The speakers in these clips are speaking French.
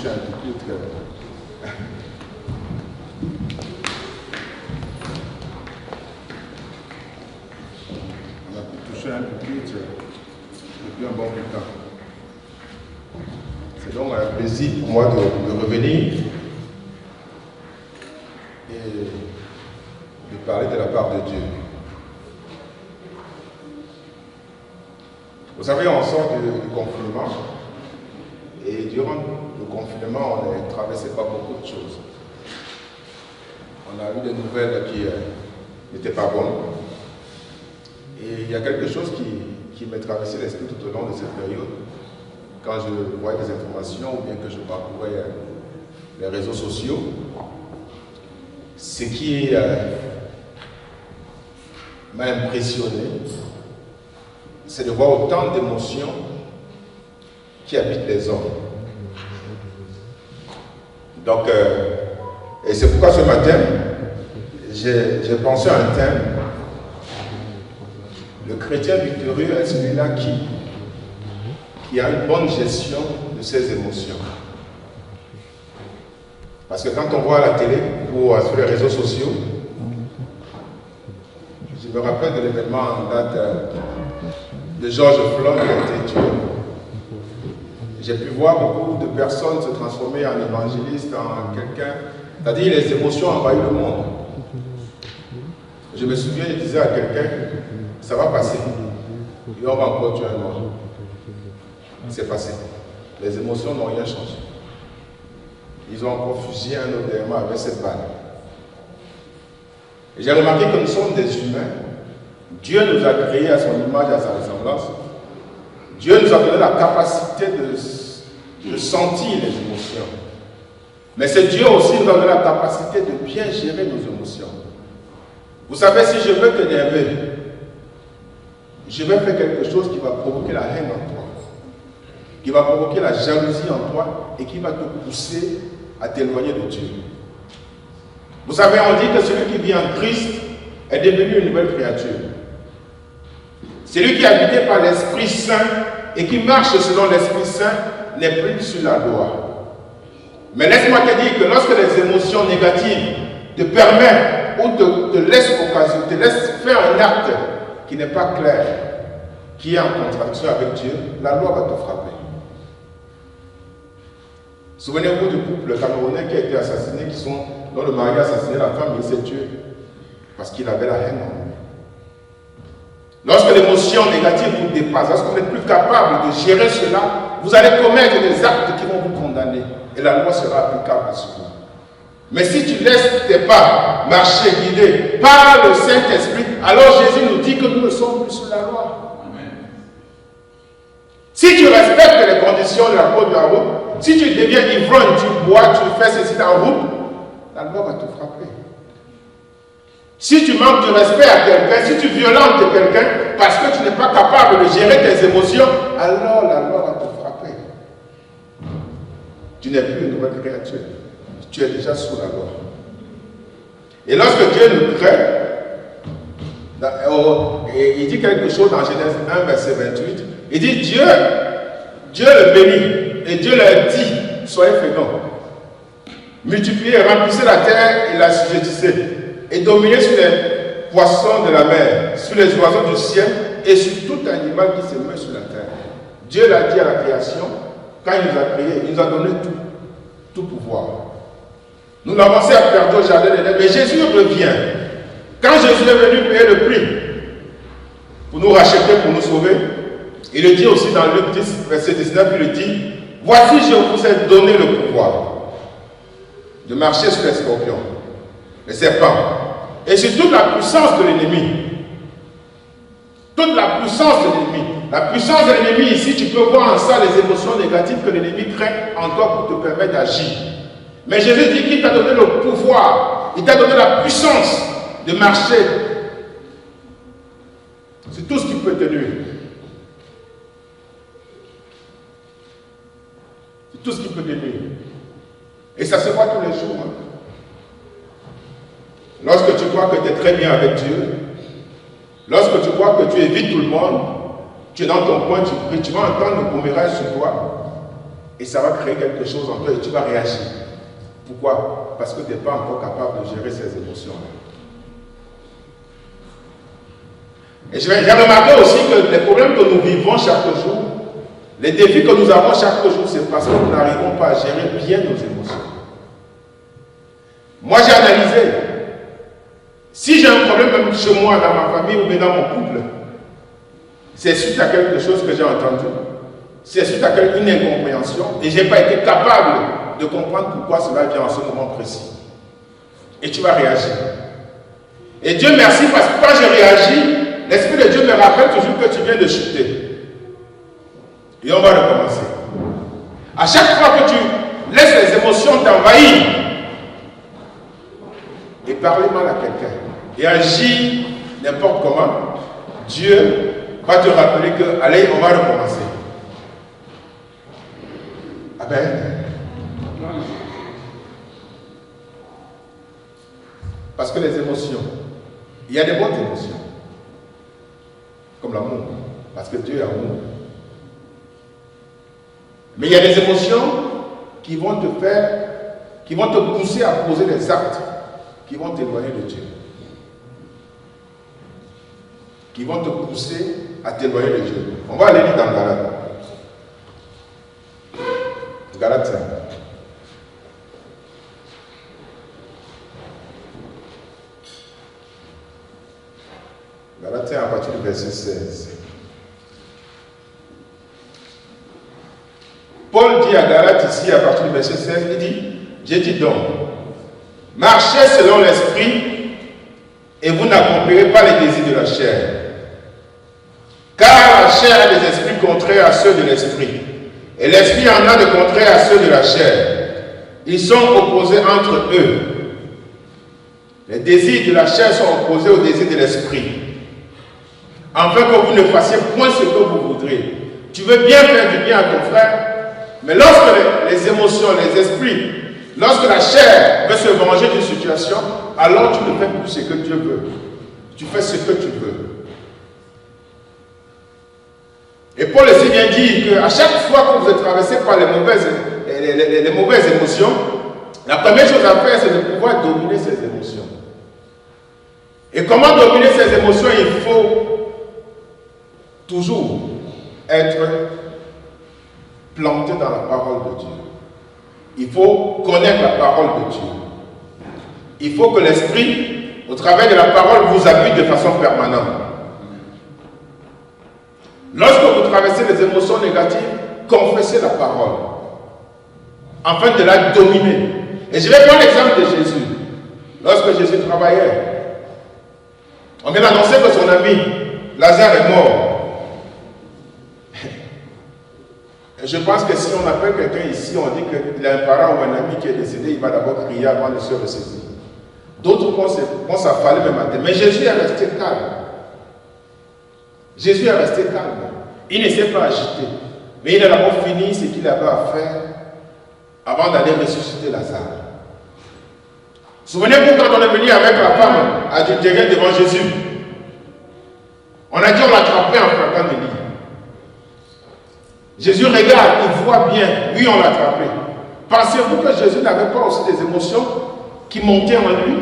toucher un tout petit peu. On a pu toucher un pupitre depuis un bon bout de temps. C'est donc un plaisir pour moi de revenir et de parler de la part de Dieu. Vous savez, on sort du confinement et durant le confinement, on n'a traversé pas beaucoup de choses. On a eu des nouvelles qui n'étaient pas bonnes. Et il y a quelque chose qui m'a traversé l'esprit tout au long de cette période. Quand je voyais des informations ou bien que je parcourais les réseaux sociaux, ce qui m'a impressionné, c'est de voir autant d'émotions qui habitent les hommes. Donc, et c'est pourquoi ce matin, j'ai pensé à un thème. Le chrétien victorieux est celui-là qui a une bonne gestion de ses émotions. Parce que quand on voit à la télé ou sur les réseaux sociaux, je me rappelle de l'événement en date de George Floyd qui a été tué. J'ai pu voir beaucoup de personnes se transformer en évangélistes, en quelqu'un. C'est-à-dire les émotions envahissent le monde. Je me souviens, je disais à quelqu'un, ça va passer. Et on va encore tuer un mort. C'est passé. Les émotions n'ont rien changé. Ils ont encore fusillé un autre derrière avec cette balle. Et j'ai remarqué que nous sommes des humains. Dieu nous a créés à son image et à sa ressemblance. Dieu nous a donné la capacité de sentir les émotions. Mais c'est Dieu aussi qui nous a donné la capacité de bien gérer nos émotions. Vous savez, si je veux t'énerver, je vais faire quelque chose qui va provoquer la haine en toi, qui va provoquer la jalousie en toi et qui va te pousser à t'éloigner de Dieu. Vous savez, on dit que celui qui vit en Christ est devenu une nouvelle créature. Celui qui est habité par l'Esprit Saint et qui marche selon l'Esprit Saint n'est plus sur la loi. Mais laisse-moi te dire que lorsque les émotions négatives te permettent ou te laissent occasion, te laissent faire un acte qui n'est pas clair, qui est en contradiction avec Dieu, la loi va te frapper. Souvenez-vous du couple camerounais qui a été assassiné, dont le mari a assassiné la femme, il s'est tué parce qu'il avait la haine en lui. Lorsque l'émotion négative vous dépasse, lorsque vous n'êtes plus capable de gérer cela, vous allez commettre des actes qui vont vous condamner et la loi sera applicable sur vous. Mais si tu laisses tes pas marcher guidés par le Saint-Esprit, alors Jésus nous dit que nous ne sommes plus sous la loi. Amen. Si tu respectes les conditions de la code de la route, si tu deviens ivrogne, tu bois, tu fais ceci dans la route, la loi va te frapper. Si tu manques de respect à quelqu'un, si tu violentes quelqu'un parce que tu n'es pas capable de gérer tes émotions, alors la loi va te frapper. Tu n'es plus une nouvelle créature. Tu es déjà sous la loi. Et lorsque Dieu nous crée, il dit quelque chose dans Genèse 1, verset 28. Il dit Dieu le bénit et Dieu leur dit soyez féconds, multipliez et remplissez la terre et la assujettissez, et dominez sur les poissons de la mer, sur les oiseaux du ciel et sur tout animal qui se meut sur la terre. Dieu l'a dit à la création, quand il nous a créés, il nous a donné tout pouvoir. Nous l'avons certes perdu au jardin d'Éden, mais Jésus revient. Quand Jésus est venu payer le prix pour nous racheter, pour nous sauver, il le dit aussi dans Luc 10, verset 19, il le dit, voici je vous ai donné le pouvoir de marcher sur les scorpions, les serpents, et sur toute la puissance de l'ennemi. Toute la puissance de l'ennemi. La puissance de l'ennemi ici, tu peux voir en ça les émotions négatives que l'ennemi crée en toi pour te permettre d'agir. Mais Jésus dit qu'il t'a donné le pouvoir, il t'a donné la puissance de marcher. C'est tout ce qui peut te nuire. C'est tout ce qui peut te nuire. Et ça se voit tous les jours. Lorsque tu crois que tu es très bien avec Dieu, lorsque tu crois que tu évites tout le monde, tu es dans ton coin, tu pries, tu vas entendre le boomerang sur toi. et ça va créer quelque chose en toi et tu vas réagir. Pourquoi? Parce que tu n'es pas encore capable de gérer ces émotions-là. Et j'ai remarqué aussi que les problèmes que nous vivons chaque jour, les défis que nous avons chaque jour, c'est parce que nous n'arrivons pas à gérer bien nos émotions. Moi, j'ai analysé. Si j'ai un problème même chez moi, dans ma famille ou bien dans mon couple, c'est suite à quelque chose que j'ai entendu. C'est suite à une incompréhension et je n'ai pas été capable de comprendre pourquoi cela vient en ce moment précis. Et tu vas réagir. Et Dieu merci parce que quand je réagis, l'Esprit de Dieu me rappelle toujours que tu viens de chuter. Et on va recommencer. À chaque fois que tu laisses les émotions t'envahir et parler mal à quelqu'un et agir n'importe comment, Dieu va te rappeler que, allez, on va recommencer. Amen. Parce que les émotions, il y a des bonnes émotions, comme l'amour, parce que Dieu est amour. Mais il y a des émotions qui vont te pousser à poser des actes qui vont t'éloigner de Dieu. Qui vont te pousser à t'éloigner de Dieu. On va aller lire dans Galates. Galates 5. Galates 5 à partir du verset 16. Paul dit à Galates ici à partir du verset 16, il dit, j'ai dit donc, marchez selon l'esprit et vous n'accomplirez pas les désirs de la chair. Car la chair a des esprits contraires à ceux de l'esprit. Et l'esprit en a de contraires à ceux de la chair. Ils sont opposés entre eux. Les désirs de la chair sont opposés aux désirs de l'esprit. Afin que vous ne fassiez point ce que vous voudrez. Tu veux bien faire du bien à ton frère, mais lorsque les émotions, les esprits, lorsque la chair veut se venger d'une situation, alors tu ne fais plus ce que Dieu veut. Tu fais ce que tu veux. Et Paul ici vient dire qu'à chaque fois que vous êtes traversé par les mauvaises émotions, la première chose à faire, c'est de pouvoir dominer ces émotions. Et comment dominer ces émotions? Il faut toujours être planté dans la parole de Dieu. Il faut connaître la parole de Dieu. Il faut que l'Esprit, au travers de la parole, vous appuie de façon permanente. Lorsque vous traversez les émotions négatives, confessez la parole, afin de la dominer. Et je vais prendre l'exemple de Jésus. Lorsque Jésus travaillait, on vient d'annoncer que son ami Lazare est mort. Et je pense que si on appelle quelqu'un ici, on dit qu'il a un parent ou un ami qui est décédé, il va d'abord crier avant de se ressaisir. D'autres pensent à fallait me mater. Mais Jésus est resté calme. Jésus est resté calme. Il ne s'est pas agité. Mais il a d'abord fini ce qu'il avait à faire avant d'aller ressusciter Lazare. Souvenez-vous quand on est venu avec la femme adultérée devant Jésus. On a dit on l'a attrapé en frappant de lit. Jésus regarde, il voit bien. Oui, on l'a attrapé. Pensez-vous que Jésus n'avait pas aussi des émotions qui montaient en lui?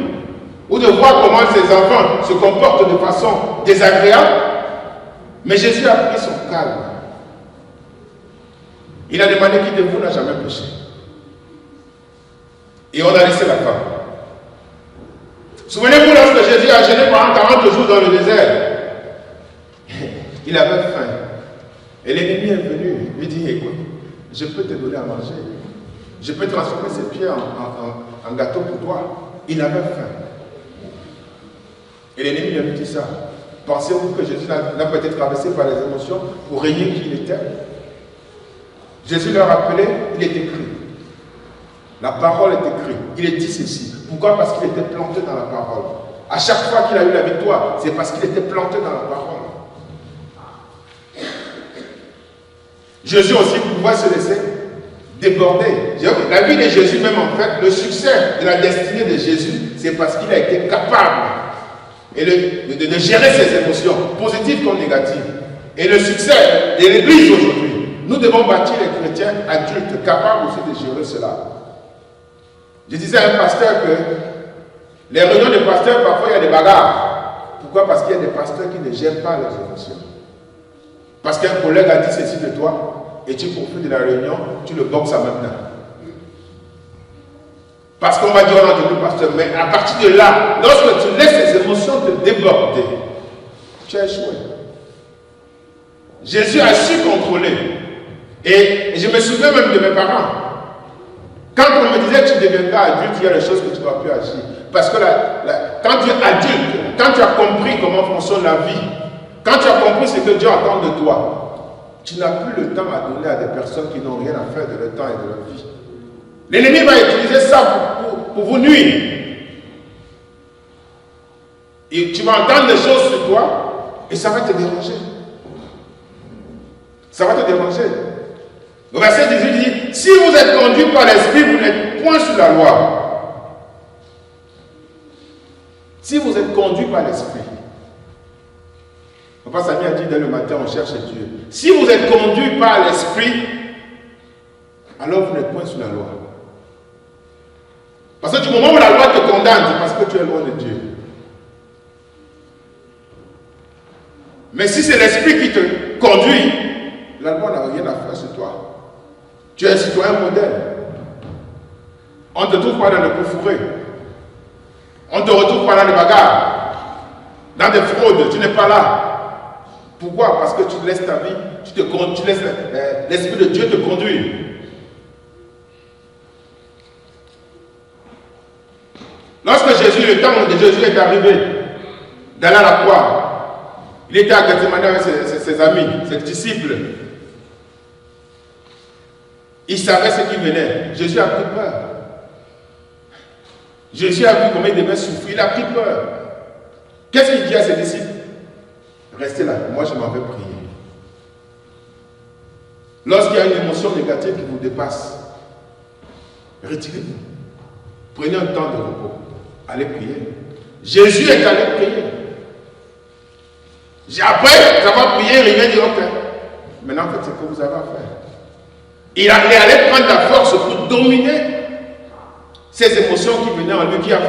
Ou de voir comment ses enfants se comportent de façon désagréable? Mais Jésus a pris son calme. Il a demandé qui de vous n'a jamais péché. Et on a laissé la femme. Souvenez-vous lorsque Jésus a jeûné pendant 40 jours dans le désert. Il avait faim. Et l'ennemi est venu lui dit, écoute, je peux te donner à manger. Je peux transformer ces pierres en gâteau pour toi. Il avait faim. Et l'ennemi lui a dit ça. Pensez-vous que Jésus n'a pas été traversé par les émotions pour régner qui il était? Jésus leur rappelait, il est écrit. La parole est écrite. Il est dit ceci. Pourquoi? Parce qu'il était planté dans la parole. À chaque fois qu'il a eu la victoire, c'est parce qu'il était planté dans la parole. Jésus aussi pouvait se laisser déborder. La vie de Jésus même en fait, le succès de la destinée de Jésus, c'est parce qu'il a été capable de gérer ses émotions, positives comme négatives. Et le succès de l'Église aujourd'hui, Nous devons bâtir les chrétiens adultes, capables aussi de gérer cela. Je disais à un pasteur que les réunions de pasteurs, parfois il y a des bagarres. Pourquoi? Parce qu'il y a des pasteurs qui ne gèrent pas leurs émotions. Parce qu'un collègue a dit ceci de toi, et tu profites de la réunion, tu le boxes en même temps. Parce qu'on va dire on a entendu le pasteur, mais à partir de là, lorsque tu laisses les émotions te déborder, tu as échoué. Jésus a su contrôler. Et je me souviens même de mes parents. Quand on me disait que tu deviendras adulte, il y a des choses que tu ne dois plus agir. Parce que quand tu es adulte, quand tu as compris comment fonctionne la vie, quand tu as compris ce que Dieu attend de toi, tu n'as plus le temps à donner à des personnes qui n'ont rien à faire de leur temps et de leur vie. L'ennemi va utiliser ça pour vous nuire. Et tu vas entendre des choses sur toi et ça va te déranger. Ça va te déranger. Le verset 18 dit, si vous êtes conduit par l'esprit, vous n'êtes point sous la loi. Si vous êtes conduit par l'esprit. Papa Samy a dit dès le matin, on cherche Dieu. Si vous êtes conduit par l'esprit, alors vous n'êtes point sous la loi. Parce que du moment où la loi te condamne, c'est parce que tu es loin de Dieu. Mais si c'est l'esprit qui te conduit, la loi n'a rien à faire sur toi. Tu es un citoyen modèle. On ne te trouve pas dans le coup fourré. On ne te retrouve pas dans les bagarres, dans des fraudes. Tu n'es pas là. Pourquoi? Parce que tu laisses ta vie, tu laisses l'Esprit de Dieu te conduire. Lorsque Jésus, le temps de Jésus est arrivé d'aller à la croix, il était à Gethsemane avec ses amis, ses disciples. Il savait ce qui venait. Jésus a pris peur. Jésus a vu comment il devait souffrir. Il a pris peur. Qu'est-ce qu'il dit à ses disciples? Restez là, moi je m'en vais prier. Lorsqu'il y a une émotion négative qui vous dépasse, retirez-vous. Prenez un temps de repos. Allez prier. Jésus est allé prier. Après avoir prié, il vient dire, ok, maintenant faites ce que vous avez à faire. Il est allé prendre la force pour dominer ces émotions qui venaient en lui, qui a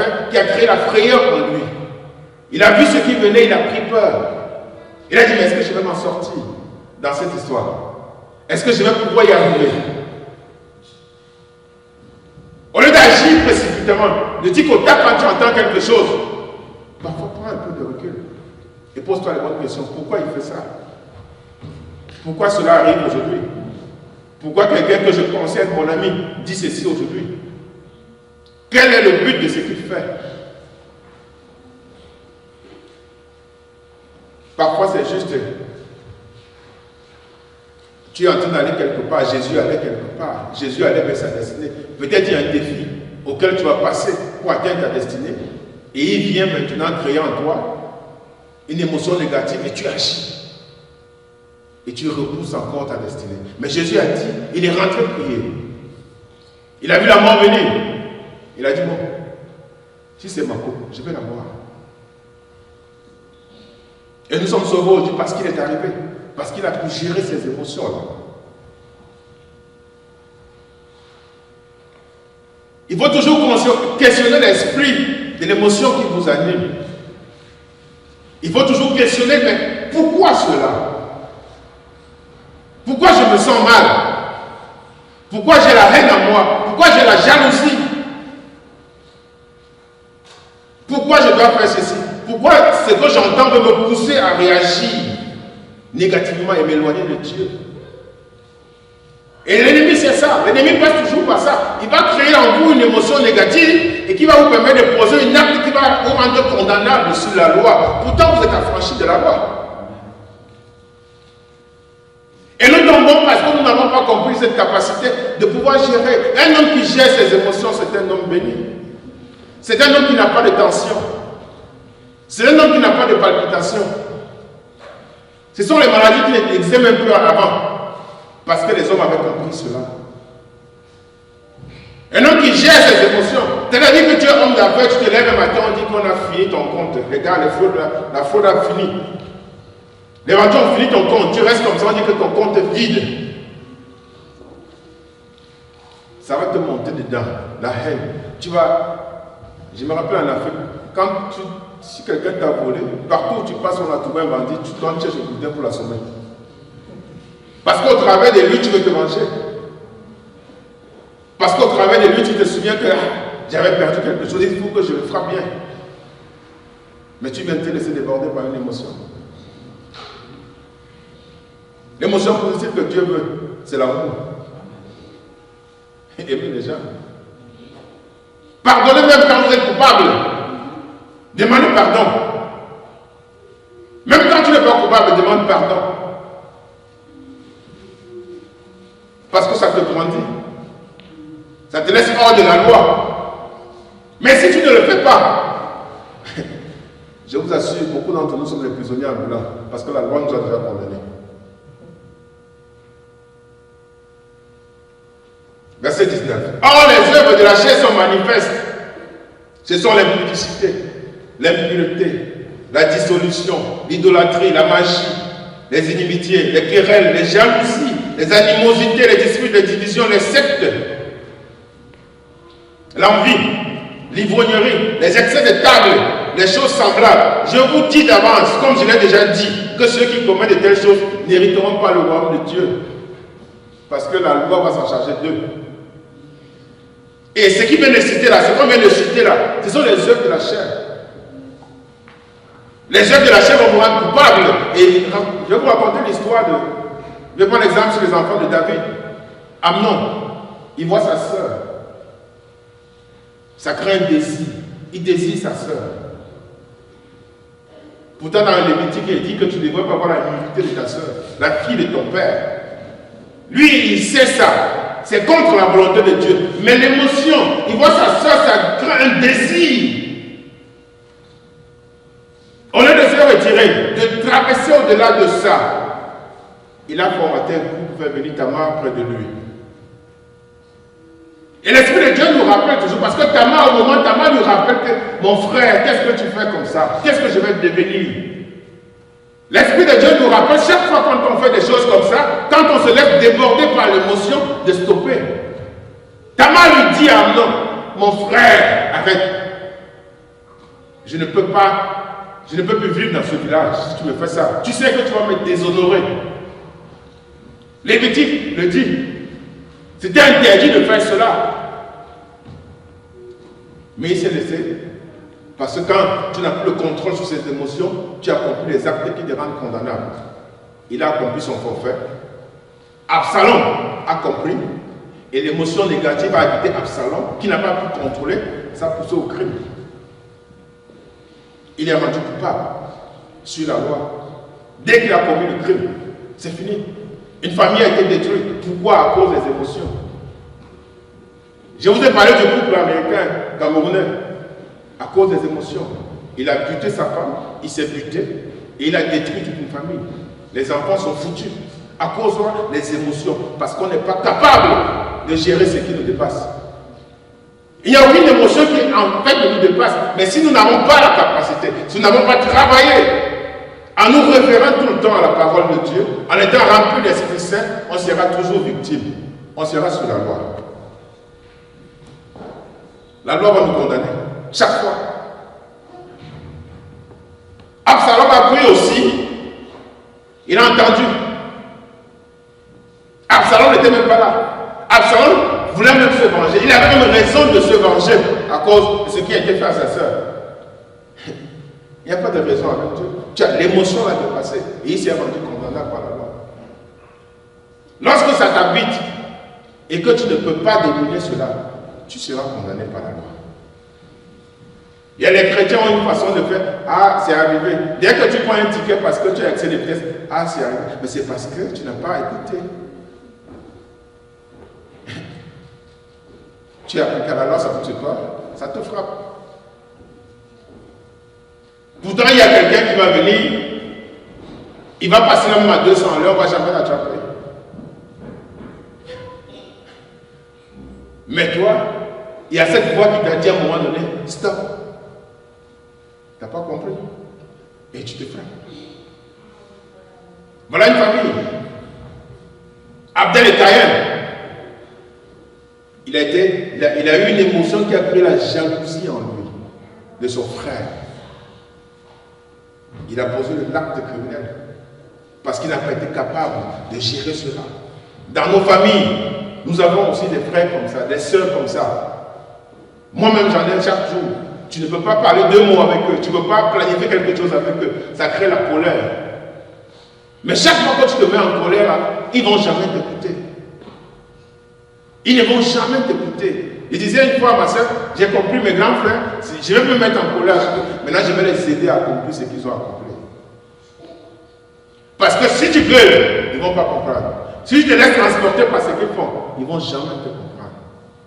créé la frayeur en lui. Il a vu ce qui venait, il a pris peur. Il a dit, mais est-ce que je vais m'en sortir dans cette histoire? Est-ce que je vais pouvoir y arriver? Au lieu d'agir précipitamment, de dire qu'au tas quand tu entends quelque chose, parfois prends un peu de recul et pose-toi les bonnes questions. Pourquoi il fait ça? Pourquoi cela arrive aujourd'hui? Pourquoi quelqu'un que je pensais être mon ami dit ceci aujourd'hui? Quel est le but de ce qu'il fait? Parfois c'est juste, tu es en train d'aller quelque part, Jésus allait quelque part, Jésus allait vers sa destinée. Peut-être il y a un défi auquel tu vas passer pour atteindre ta destinée, et il vient maintenant créer en toi une émotion négative et tu agis. Et tu repousses encore ta destinée. Mais Jésus a dit, il est rentré prier. Il a vu la mort venir. Il a dit, bon, si c'est ma coupe, je vais la boire. Et nous sommes sauvés aujourd'hui parce qu'il est arrivé. Parce qu'il a pu gérer ses émotions. Il faut toujours questionner l'esprit de l'émotion qui vous anime. Il faut toujours questionner, mais pourquoi cela? Pourquoi je me sens mal? Pourquoi j'ai la haine en moi? Pourquoi j'ai la jalousie? Pourquoi je dois faire ceci? Pourquoi ce que j'entends veut me pousser à réagir négativement et m'éloigner de Dieu? Et l'ennemi, c'est ça. L'ennemi passe toujours par ça. Il va créer en vous une émotion négative et qui va vous permettre de poser une acte qui va vous rendre condamnable sur la loi. Pourtant, vous êtes affranchi de la loi. Et nous tombons parce que nous n'avons pas compris cette capacité de pouvoir gérer. Un homme qui gère ses émotions, c'est un homme béni. C'est un homme qui n'a pas de tension. C'est un homme qui n'a pas de palpitation. Ce sont les maladies qui existaient même plus avant. Parce que les hommes avaient compris cela. Un homme qui gère ses émotions. C'est-à-dire que tu es homme d'affaires, tu te lèves un matin, on dit qu'on a fini ton compte. Regarde, la fraude a fini. Les vendeurs ont fini ton compte, tu restes comme ça, on dit que ton compte est vide. ça va te monter dedans, la haine. Tu vas, je me rappelle en Afrique, si quelqu'un t'a volé, partout où tu passes, on a trouvé un bandit, tu dois chercher le boudin pour l'assommer. Parce qu'au travers de lui, tu veux te venger. Parce qu'au travers de lui, tu te souviens que j'avais perdu quelque chose, il faut que je le frappe bien. Mais tu viens de te laisser déborder par une émotion. L'émotion positive que Dieu veut, c'est l'amour. Aimer les gens. Pardonnez même quand vous êtes coupable. Demandez pardon. Même quand tu n'es pas coupable, demande pardon. Parce que ça te grandit. Ça te laisse hors de la loi. Mais si tu ne le fais pas, je vous assure, beaucoup d'entre nous sommes les prisonniers ambulants. Parce que la loi nous a déjà condamnés. Verset 19. Or, les œuvres de la chair sont manifestes. Ce sont l'impudicité, l'impureté, la dissolution, l'idolâtrie, la magie, les inimitiés, les querelles, les jalousies, les animosités, les disputes, les divisions, les sectes, l'envie, l'ivrognerie, les excès de table, les choses semblables. Je vous dis d'avance, comme je l'ai déjà dit, que ceux qui commettent de telles choses n'hériteront pas le royaume de Dieu. Parce que la loi va s'en charger d'eux. Et ce qui vient de citer là, ce qu'on vient de citer là, ce sont les œuvres de la chair. Les œuvres de la chair vont vous rendre coupable. Et je vais vous raconter l'histoire de... Je vais prendre l'exemple sur les enfants de David. Amnon, il voit sa sœur. Ça crée un désir. Il désire sa sœur. Pourtant, dans le Lévitique, il dit que tu ne devrais pas avoir la nudité de ta sœur, la fille de ton père. Lui, il sait ça. C'est contre la volonté de Dieu. Mais l'émotion, il voit sa soeur, ça crée un désir. Au lieu de se retirer, de traverser au-delà de ça, il a formaté un coup pour faire venir Tamar près de lui. Et l'Esprit de Dieu nous rappelle toujours, parce que Tamar, au moment, Tamar lui rappelle que mon frère, qu'est-ce que tu fais comme ça? Qu'est-ce que je vais devenir? L'Esprit de Dieu nous rappelle chaque fois quand on fait des choses comme ça, quand on se laisse déborder par l'émotion, de stopper. Tamar lui dit à Amnon, mon frère, arrête. Je ne peux plus vivre dans ce village si tu me fais ça. Tu sais que tu vas me déshonorer. Lévitique le dit. C'était interdit de faire cela. Mais il s'est laissé. Parce que quand tu n'as plus le contrôle sur ces émotions, tu accomplis les actes qui te rendent condamnable. Il a accompli son forfait. Absalom a compris. Et l'émotion négative a habité Absalom, qui n'a pas pu contrôler, ça a poussé au crime. Il est rendu coupable sur la loi. Dès qu'il a commis le crime, c'est fini. Une famille a été détruite. Pourquoi? À cause des émotions. Je vous ai parlé du couple américain, camerounais. À cause des émotions. Il a buté sa femme, il s'est buté, et il a détruit toute une famille. Les enfants sont foutus. À cause des émotions. Parce qu'on n'est pas capable de gérer ce qui nous dépasse. Il n'y a aucune émotion qui en fait nous dépasse. Mais si nous n'avons pas la capacité, si nous n'avons pas travaillé en nous référant tout le temps à la parole de Dieu, en étant rempli d'Esprit Saint, on sera toujours victime. On sera sous la loi. La loi va nous condamner. Chaque fois. Absalom a pris aussi. Il a entendu. Absalom n'était même pas là. Absalom voulait même se venger. Il avait même raison de se venger à cause de ce qui a été fait à sa sœur. Il n'y a pas de raison avec Dieu. Tu as l'émotion à dépasser. Et il s'est rendu condamnable par la loi. Lorsque ça t'habite et que tu ne peux pas dominer cela, tu seras condamné par la loi. Il y a les chrétiens ont une façon de faire. Ah, c'est arrivé. Dès que tu prends un ticket parce que tu as accès des pièces, ah, c'est arrivé. Mais c'est parce que tu n'as pas écouté. Tu as appliqué à la loi, ça ne touche pas, ça te frappe. Pourtant, il y a quelqu'un qui va venir, il va passer même à 200 à l'heure, on ne va jamais l'attraper. Mais toi, il y a cette voix qui t'a dit à un moment donné, stop. Tu n'as pas compris. Et tu te frappes. Voilà une famille. Abdel et Caïn. il a eu une émotion qui a créé la jalousie en lui, de son frère. Il a posé l'acte criminel parce qu'il n'a pas été capable de gérer cela. Dans nos familles, nous avons aussi des frères comme ça, des sœurs comme ça. Moi-même, j'en ai chaque jour. Tu ne peux pas parler 2 mots avec eux, tu ne peux pas planifier quelque chose avec eux. Ça crée la colère. Mais chaque fois que tu te mets en colère, ils ne vont jamais t'écouter. Ils ne vont jamais t'écouter. Il disait une fois à ma soeur, j'ai compris mes grands frères, je vais me mettre en colère. Maintenant, je vais les aider à accomplir ce qu'ils ont accompli. Parce que si tu gueules, ils ne vont pas comprendre. Si tu te laisses transporter par ce qu'ils font, ils ne vont jamais te comprendre.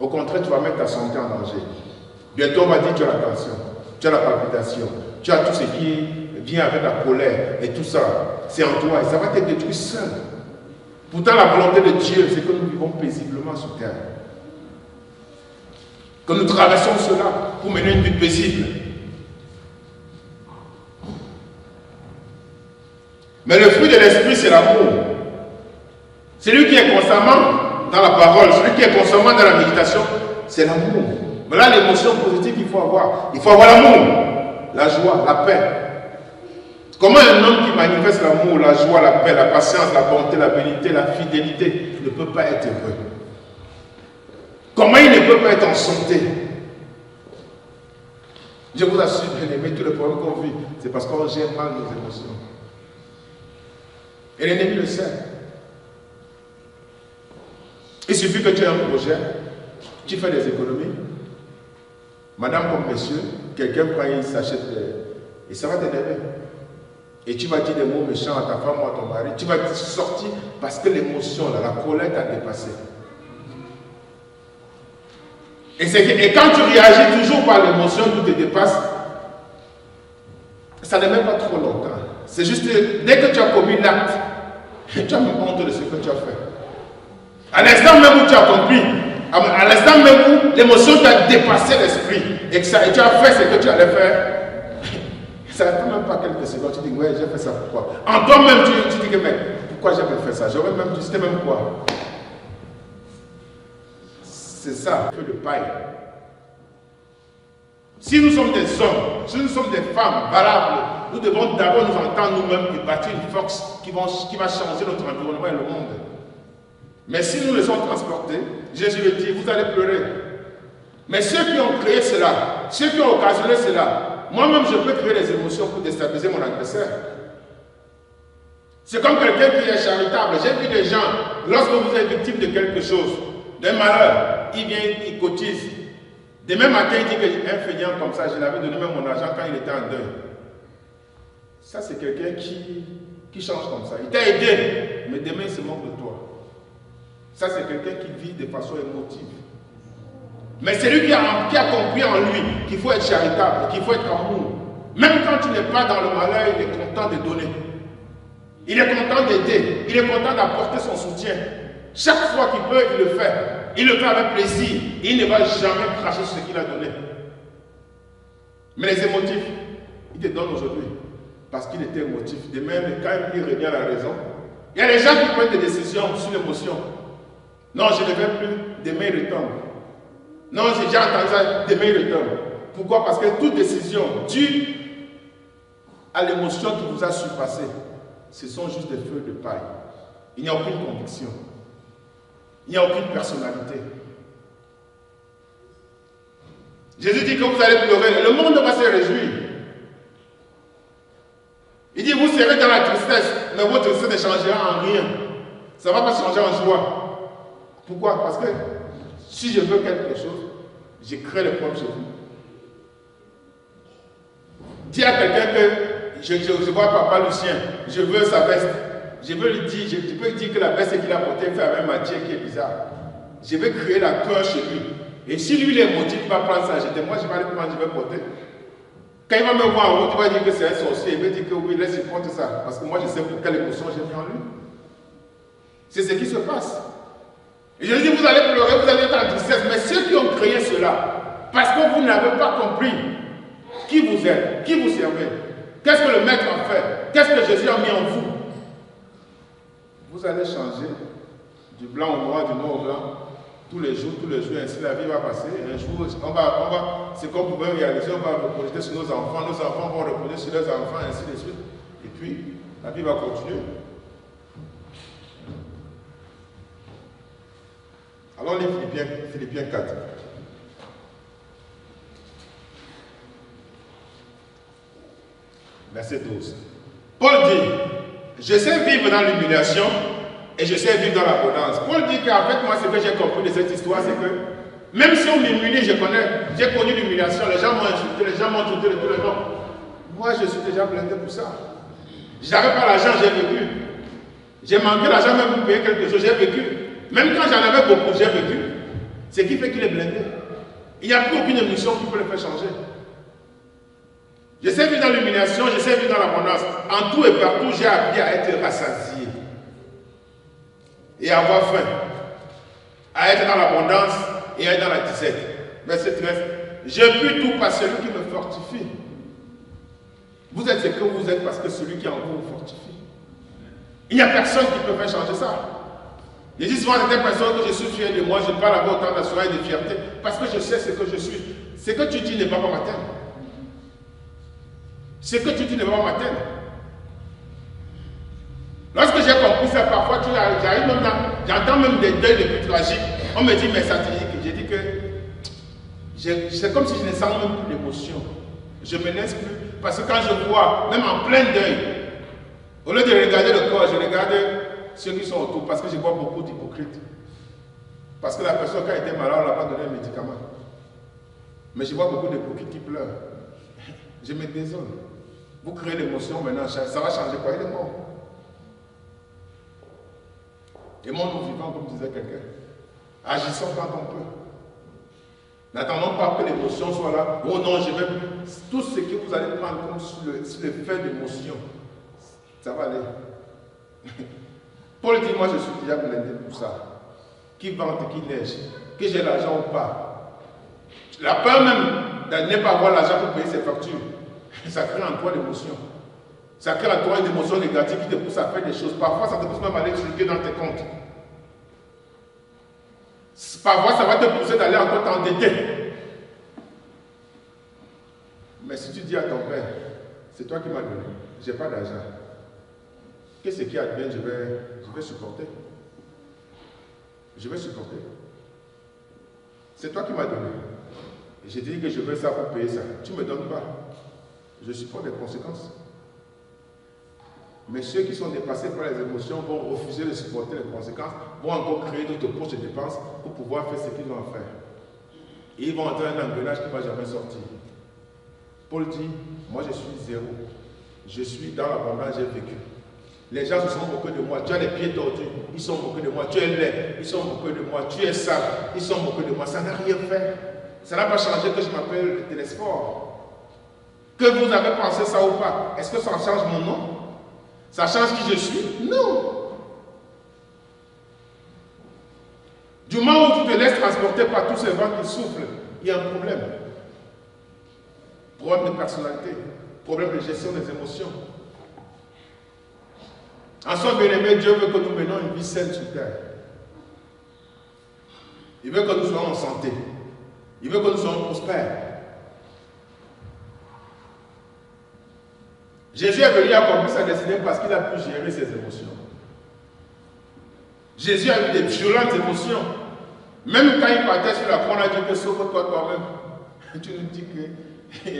Au contraire, tu vas mettre ta santé en danger. Bientôt, on va dire que tu as la tension, tu as la palpitation, tu as tout ce qui vient avec la colère et tout ça. C'est en toi et ça va te détruire seul. Pourtant, la volonté de Dieu, c'est que nous vivons paisiblement sur terre. Que nous traversons cela pour mener une vie paisible. Mais le fruit de l'esprit, c'est l'amour. Celui qui est constamment dans la parole, celui qui est constamment dans la méditation, c'est l'amour. Voilà l'émotion positive qu'il faut avoir. Il faut avoir l'amour, la joie, la paix. Comment un homme qui manifeste l'amour, la joie, la paix, la patience, la bonté, la bénité, la fidélité ne peut pas être heureux? Comment il ne peut pas être en santé? Je vous assure, bien aimé, tous les problèmes qu'on vit, c'est parce qu'on gère mal nos émotions. Et l'ennemi le sait. Il suffit que tu aies un projet, tu fais des économies. Madame comme monsieur, quelqu'un prend, il s'achète, et ça va t'énerver. Et tu vas dire des mots méchants à ta femme ou à ton mari. Tu vas sortir parce que l'émotion, la colère t'a dépassé. Et quand tu réagis toujours par l'émotion qui te dépasse, ça ne met pas trop longtemps. C'est juste dès que tu as commis l'acte, tu as même honte de ce que tu as fait. À l'instant même où tu as compris, à l'instant même où l'émotion t'a dépassé l'esprit et tu as fait ce que tu allais faire, ça ne fait même pas quelques secondes. Tu dis, ouais, j'ai fait ça pourquoi? En toi-même, tu dis que, mec, pourquoi j'avais fait ça? J'aurais même dit, c'était même quoi? C'est ça, le feu de paille. Si nous sommes des hommes, si nous sommes des femmes valables, nous devons d'abord nous entendre nous-mêmes et bâtir une force qui va changer notre environnement et le monde. Mais si nous les sommes transportés, Jésus le dit, vous allez pleurer. Mais ceux qui ont créé cela, ceux qui ont occasionné cela, moi-même je peux créer des émotions pour déstabiliser mon adversaire. C'est comme quelqu'un qui est charitable. J'ai vu des gens, lorsque vous êtes victime de quelque chose, d'un malheur, il vient, il cotise. Demain matin, il dit qu'un feignant comme ça, je l'avais donné même mon argent quand il était en deuil. Ça, c'est quelqu'un qui change comme ça. Il t'a aidé, mais demain, il se moque de toi. Ça, c'est quelqu'un qui vit de façon émotive. Mais c'est lui qui a compris en lui qu'il faut être charitable, qu'il faut être amour. Même quand tu n'es pas dans le malheur, il est content de donner. Il est content d'aider. Il est content d'apporter son soutien. Chaque fois qu'il peut, il le fait. Il le fait avec plaisir. Il ne va jamais cracher sur ce qu'il a donné. Mais les émotifs, il te donne aujourd'hui. Parce qu'il était émotif. Demain, quand il revient à la raison, il y a des gens qui prennent des décisions sur l'émotion. Non, je ne vais plus. Demain, il retombe. Non, j'ai déjà entendu ça. Demain, il retombe. Pourquoi? Parce que toute décision due à l'émotion qui vous a surpassé, ce sont juste des feux de paille. Il n'y a aucune conviction. Il n'y a aucune personnalité. Jésus dit que vous allez pleurer. Le monde va se réjouir. Il dit, vous serez dans la tristesse, mais votre tristesse ne changera en rien. Ça ne va pas changer en joie. Pourquoi? Parce que si je veux quelque chose, je crée le problème chez vous. Dis à quelqu'un que je vois papa Lucien, je veux sa veste. Je veux lui dire, je peux lui dire que la veste qu'il a portée fait avec un matière qui est bizarre. Je vais créer la peur chez lui. Et si lui, les motifs, il va prendre ça, moi je vais aller prendre, je vais porter. Quand il va me voir en route, il va dire que c'est un sorcier, il va dire que oui, laisse-lui prendre ça. Parce que moi je sais pour quelle émotion j'ai mis en lui. C'est ce qui se passe. Et je lui dis, vous allez pleurer, vous allez être en tristesse. Mais ceux qui ont créé cela, parce que vous n'avez pas compris qui vous êtes, qui vous servez, qu'est-ce que le maître a fait, qu'est-ce que Jésus a mis en vous, vous allez changer du blanc au noir, du noir au blanc, tous les jours, ainsi la vie va passer. Un jour, c'est comme vous pouvez réaliser, on va reprojeter sur nos enfants vont reprojeter sur leurs enfants, ainsi de suite. Et puis, la vie va continuer. Alors, les Philippiens 4. Verset 12. Paul dit, je sais vivre dans l'humiliation et je sais vivre dans l'abondance. Paul dit qu'en fait, moi, ce que j'ai compris de cette histoire, c'est que même si on m'humilie, j'ai connu l'humiliation, les gens m'ont insulté, les gens m'ont traité de tous les noms. Moi, je suis déjà blindé pour ça. J'avais pas l'argent, j'ai vécu. J'ai manqué l'argent même pour payer quelque chose, j'ai vécu. Même quand j'en avais beaucoup, j'ai vécu. Ce qui fait qu'il est blindé. Il n'y a plus aucune émission qui peut le faire changer. Je sais vivre dans l'humiliation, je sais vivre dans l'abondance. En tout et partout, j'ai appris à être rassasié. Et à avoir faim. À être dans l'abondance et à être dans la disette. Verset 13. Je puis tout par celui qui me fortifie. Vous êtes ce que vous êtes parce que celui qui est en vous vous fortifie. Il n'y a personne qui peut faire changer ça. Je dis souvent à certaines personnes que je suis fier de moi, je parle avec autant d'assurance et de fierté parce que je sais ce que je suis. Ce que tu dis n'est pas ma terre. Ce que tu dis n'est pas ma terre. Lorsque j'ai compris ça, parfois j'arrive même j'entends même des deuils les plus tragiques. On me dit, mais ça te dit que j'ai dit que c'est comme si je ne sens même plus d'émotion. Je ne me laisse plus. Parce que quand je vois, même en plein deuil, au lieu de regarder le corps, je regarde ceux qui sont autour. Parce que je vois beaucoup d'hypocrites. Parce que la personne, quand elle était malade, on ne l'a pas donné un médicament. Mais je vois beaucoup d'hypocrites qui pleurent. Je me désole. Vous créez l'émotion maintenant, ça va changer quoi? Il est mort. Et moi, nous vivons, comme disait quelqu'un. Agissons quand on peut. N'attendons pas que l'émotion soit là. Oh non, je vais plus. Tout ce que vous allez prendre comme sur le fait d'émotion, ça va aller. Paul dit, moi je suis déjà blindé pour ça. Qui vente et qui neige, que j'ai l'argent ou pas. La peur même de ne pas avoir l'argent pour payer ses factures, ça crée en toi l'émotion. Ça crée en toi une émotion négative qui te pousse à faire des choses. Parfois, ça te pousse même à aller truquer dans tes comptes. Parfois, ça va te pousser d'aller encore t'endetter. Mais si tu dis à ton père, c'est toi qui m'as donné, je n'ai pas d'argent. Qu'est-ce qui advient, je vais supporter. Je vais supporter. C'est toi qui m'as donné. Et j'ai dit que je veux ça pour payer ça. Tu ne me donnes pas. Je supporte les conséquences. Mais ceux qui sont dépassés par les émotions vont refuser de supporter les conséquences, vont encore créer d'autres poches de dépenses pour pouvoir faire ce qu'ils ont à faire. Et ils vont entrer dans un engrenage qui ne va jamais sortir. Paul dit, moi je suis zéro. Je suis dans l'abondance, j'ai vécu. Les gens se sont moqués de moi. Tu as les pieds tordus, ils sont moqués de moi. Tu es laid, ils sont moqués de moi. Tu es sale, ils sont moqués de moi. Ça n'a rien fait. Ça n'a pas changé que je m'appelle Télésphore. Que vous avez pensé ça ou pas, est-ce que ça change mon nom? Ça change qui je suis? Non. Du moment où tu te laisses transporter par tous ces vents qui soufflent, il y a un problème. Problème de personnalité, problème de gestion des émotions. En soi, bien-aimé, Dieu veut que nous menions une vie saine sur terre. Il veut que nous soyons en santé. Il veut que nous soyons prospères. Jésus est venu accomplir sa destinée parce qu'il a pu gérer ses émotions. Jésus a eu des violentes émotions. Même quand il partait sur la croix, on a dit que sauve-toi toi-même. Tu nous dis que...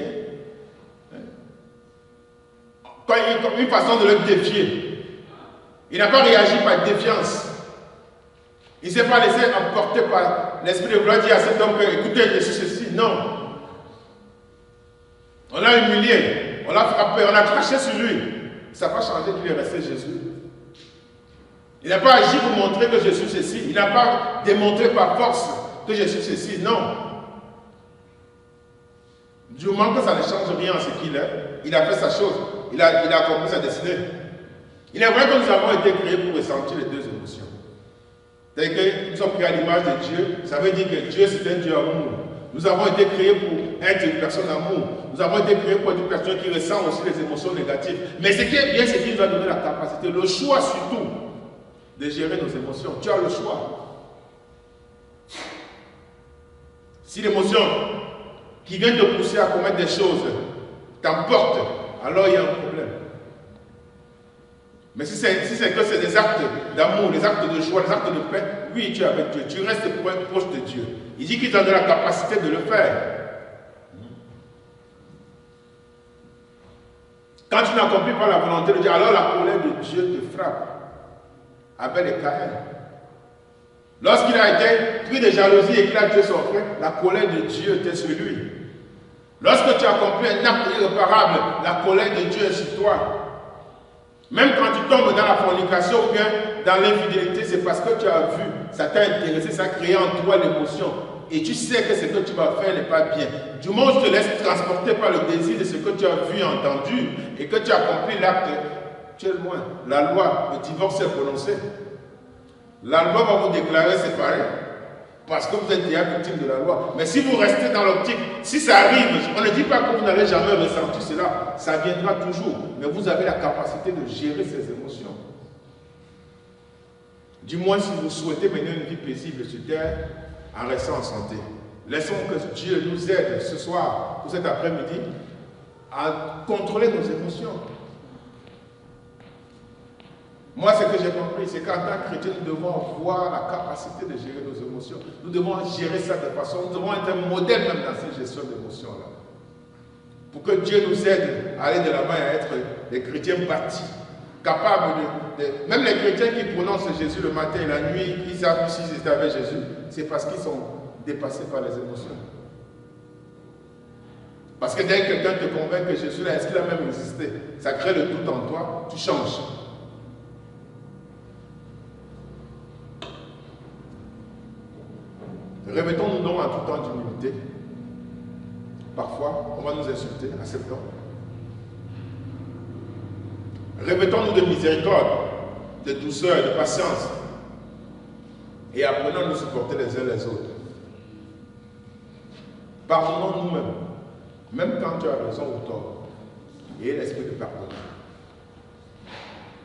Quand il y a une façon de le défier, il n'a pas réagi par défiance. Il ne s'est pas laissé emporter par l'esprit de gloire, dire à cet homme que, écoutez, je suis ceci. Non. On l'a humilié, on l'a frappé, on a craché sur lui. Ça n'a pas changé qu'il est resté Jésus. Il n'a pas agi pour montrer que je suis ceci. Il n'a pas démontré par force que je suis ceci. Non. Du moment que ça ne change rien en ce qu'il est, il a fait sa chose. Il a accompli sa destinée. Il est vrai que nous avons été créés pour ressentir les deux émotions. C'est-à-dire que nous sommes créés à l'image de Dieu. Ça veut dire que Dieu, c'est un Dieu amour. Nous avons été créés pour être une personne amour. Nous avons été créés pour être une personne qui ressent aussi les émotions négatives. Mais ce qui est bien, c'est qu'il nous a donné la capacité, le choix surtout, de gérer nos émotions. Tu as le choix. Si l'émotion qui vient te pousser à commettre des choses t'emporte, alors il y a un problème. Mais si c'est que c'est des actes d'amour, des actes de joie, des actes de paix, oui, tu es avec Dieu, tu restes proche de Dieu. Il dit qu'il t'a donné la capacité de le faire. Quand tu n'accomplis pas la volonté de Dieu, alors la colère de Dieu te frappe. Abel et Caïn. Lorsqu'il a été pris de jalousie et qu'il a tué son frère, la colère de Dieu était sur lui. Lorsque tu accomplis un acte irréparable, la colère de Dieu est sur toi. Même quand tu tombes dans la fornication ou bien dans l'infidélité, c'est parce que tu as vu, ça t'a intéressé, ça a créé en toi l'émotion. Et tu sais que ce que tu vas faire n'est pas bien. Du moment où tu te laisses transporter par le désir de ce que tu as vu, entendu, et que tu accomplis l'acte, tu es loin. La loi, le divorce est prononcé. La loi va vous déclarer séparés. Parce que vous êtes déjà victime de la loi. Mais si vous restez dans l'optique, si ça arrive, on ne dit pas que vous n'allez jamais ressentir cela, ça viendra toujours. Mais vous avez la capacité de gérer ces émotions. Du moins, si vous souhaitez mener une vie paisible sur terre, en restant en santé. Laissons que Dieu nous aide ce soir, ou cet après-midi, à contrôler nos émotions. Moi, ce que j'ai compris, c'est qu'en tant que chrétien, nous devons avoir la capacité de gérer nos émotions. Nous devons gérer ça de façon, nous devons être un modèle même dans cette gestion d'émotions-là. Pour que Dieu nous aide à aller de l'avant et à être des chrétiens bâtis, capables de... Même les chrétiens qui prononcent Jésus le matin et la nuit, ils savent s'ils étaient avec Jésus, c'est parce qu'ils sont dépassés par les émotions. Parce que dès que quelqu'un te convainc que Jésus là, est-ce qu'il a même existé? Ça crée le doute en toi, tu changes. Revêtons-nous donc en tout temps d'humilité. Parfois, on va nous insulter, acceptons. Revêtons-nous de miséricorde, de douceur, de patience. Et apprenons à nous supporter les uns les autres. Pardonnons nous-mêmes, même quand tu as raison ou tort. Et l'esprit de pardon.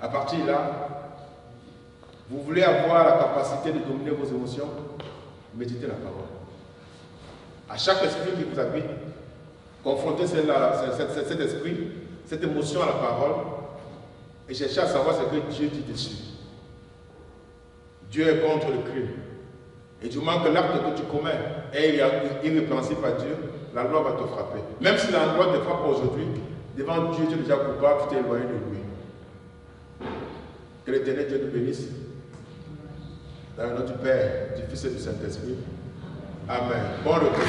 À partir de là, vous voulez avoir la capacité de dominer vos émotions? Méditez la parole. À chaque esprit qui vous habite, confrontez cet esprit, cette émotion à la parole et cherchez à savoir ce que Dieu dit dessus. Dieu est contre le crime. Et du moment que l'acte que tu commets est irrépréhensible à Dieu, la loi va te frapper. Même si la loi te frappe aujourd'hui, devant Dieu, tu es déjà coupable, tu t'es éloigné de lui. Que l'Éternel Dieu nous bénisse. Dans le nom du Père, du Fils et du Saint-Esprit. Amen. Bon repos.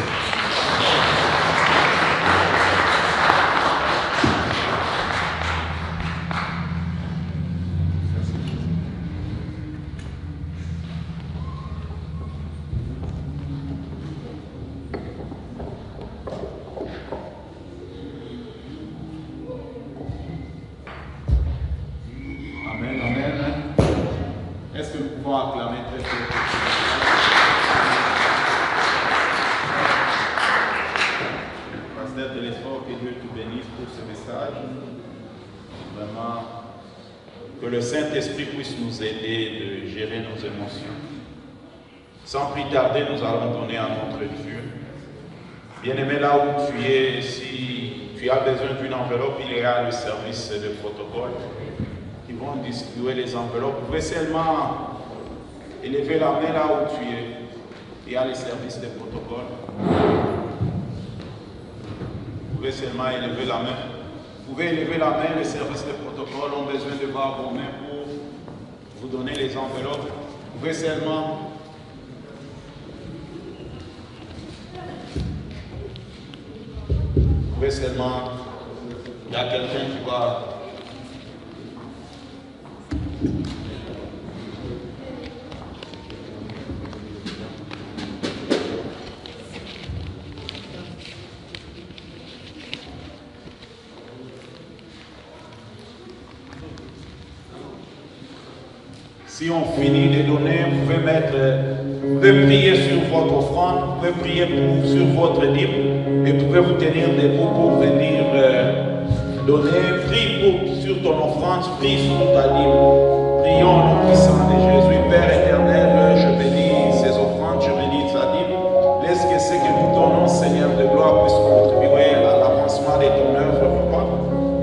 Amen, amen. Est-ce que nous pouvons acclamer très fort? Pasteur de l'effort, que Dieu te bénisse pour ce message. Vraiment, que le Saint-Esprit puisse nous aider de gérer nos émotions. Sans plus tarder, nous allons donner à notre Dieu. Bien-aimé, là où tu es, si tu as besoin d'une enveloppe, il y a le service de protocole qui vont distribuer les enveloppes. Vous pouvez seulement élever la main là où tu es. Il y a le service de protocole. Vous pouvez seulement élever la main. Vous pouvez élever la main, les services de protocole ont besoin de voir vos mains pour vous donner les enveloppes. Vous pouvez seulement... Vous pouvez seulement... Il y a quelqu'un qui va... Si on finit de donner, vous pouvez prier sur votre offrande, vous pouvez prier sur votre dîme et vous pouvez vous tenir debout pour venir donner. Prie sur ton offrande, prie sur ta dîme. Prions au nom puissant de Jésus. Père éternel, je bénis ces offrandes, je bénis sa dîme. Laisse que ce que nous donnons, Seigneur de gloire, puisse contribuer à l'avancement de ton œuvre, papa.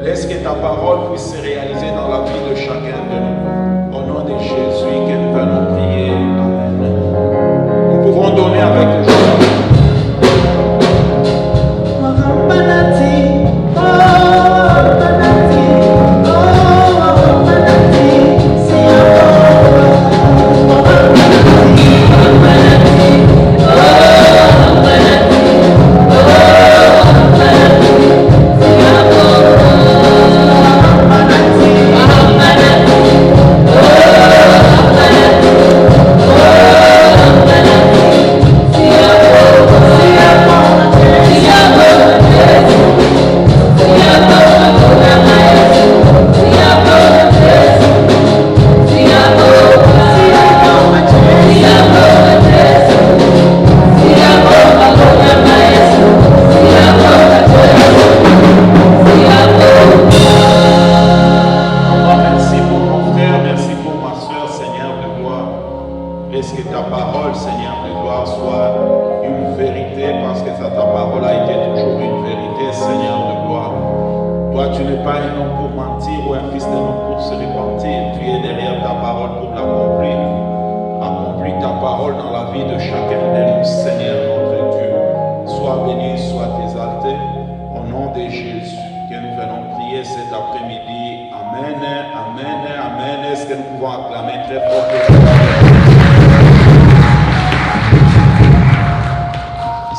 Laisse que ta parole puisse se réaliser dans la vie de chacun de nous. Au nom de Jésus que nous venons prier. Amen. Nous pouvons donner avec joie.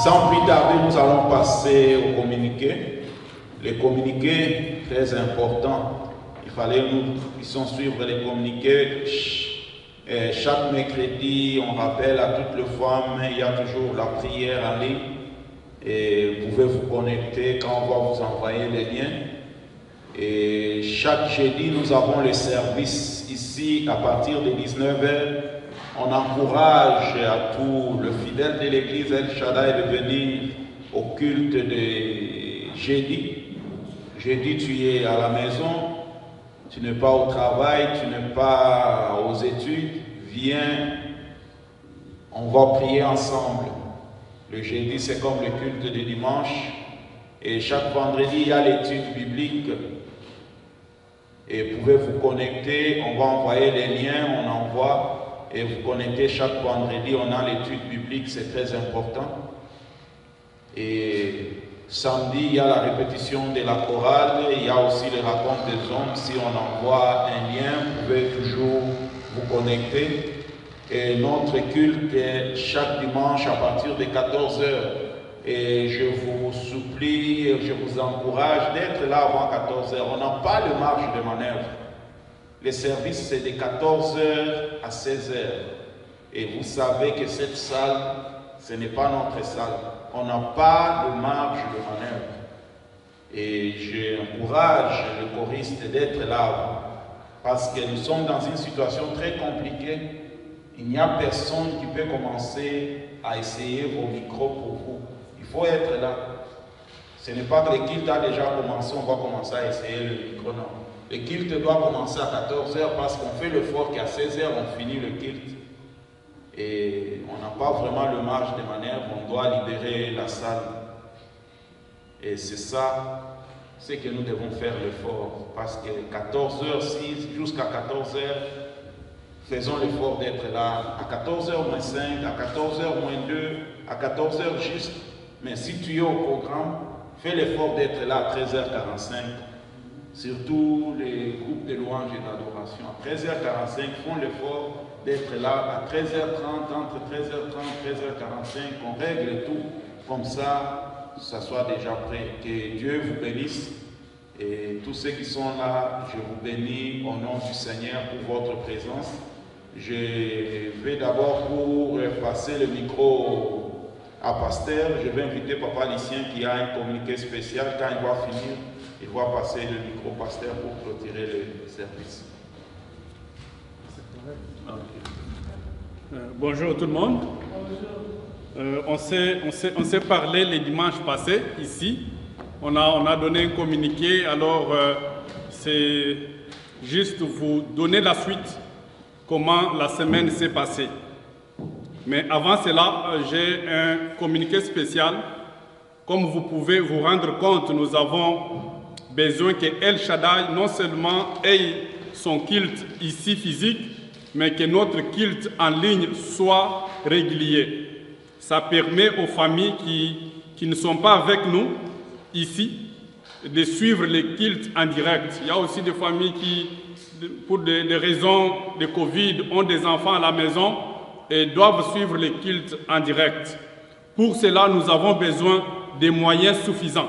Sans plus tarder, nous allons passer au communiqué. Les communiqués, très importants. Il fallait que nous puissions suivre les communiqués. Chaque mercredi, on rappelle à toutes les femmes, il y a toujours la prière en ligne. Et vous pouvez vous connecter quand on va vous envoyer les liens. Et chaque jeudi, nous avons les services ici à partir de 19h. On encourage à tous les fidèles de l'église El Shaddai de venir au culte de jeudi. Jeudi, tu es à la maison, tu n'es pas au travail, tu n'es pas aux études. Viens, on va prier ensemble. Le jeudi, c'est comme le culte de dimanche. Et chaque vendredi, il y a l'étude biblique. Et vous pouvez vous connecter, on va envoyer les liens, on envoie. Et vous connectez chaque vendredi, on a l'étude biblique, c'est très important. Et samedi, il y a la répétition de la chorale, il y a aussi les racontes des hommes. Si on envoie un lien, vous pouvez toujours vous connecter. Et notre culte est chaque dimanche à partir de 14h. Et je vous supplie, je vous encourage d'être là avant 14h. On n'a pas de marge de manœuvre. Le service, c'est de 14h à 16h. Et vous savez que cette salle, ce n'est pas notre salle. On n'a pas de marge de manœuvre. Et j'encourage le choriste d'être là. Parce que nous sommes dans une situation très compliquée. Il n'y a personne qui peut commencer à essayer vos micros pour vous. Il faut être là. Ce n'est pas que le culte a déjà commencé, on va commencer à essayer le micro, non. Le culte doit commencer à 14h parce qu'on fait l'effort qu'à 16h on finit le culte. Et on n'a pas vraiment le marge de manœuvre, on doit libérer la salle. Et c'est ça, c'est que nous devons faire l'effort. Parce que 14h06 jusqu'à 14h, faisons l'effort d'être là à 14h moins 5, à 14h moins 2, à 14h juste. Mais si tu es au programme, fais l'effort d'être là à 13h45. Surtout les groupes de louanges et d'adoration. À 13h45, font l'effort d'être là à 13h30, entre 13h30 et 13h45. On règle tout comme ça soit déjà prêt. Que Dieu vous bénisse. Et tous ceux qui sont là, je vous bénis au nom du Seigneur pour votre présence. Je vais d'abord pour passer le micro à Pasteur. Je vais inviter Papa Lucien qui a un communiqué spécial. Quand il va finir, il va passer le micro au Pasteur pour clôturer le service. Bonjour tout le monde. On s'est parlé les dimanches passés ici. On a donné un communiqué. Alors, c'est juste vous donner la suite. Comment la semaine s'est passée. Mais avant cela, j'ai un communiqué spécial. Comme vous pouvez vous rendre compte, nous avons besoin que El Shaddai non seulement ait son culte ici physique, mais que notre culte en ligne soit régulier. Ça permet aux familles qui ne sont pas avec nous ici de suivre les cultes en direct. Il y a aussi des familles qui, pour des raisons de Covid, ont des enfants à la maison et doivent suivre les cultes en direct. Pour cela, nous avons besoin des moyens suffisants.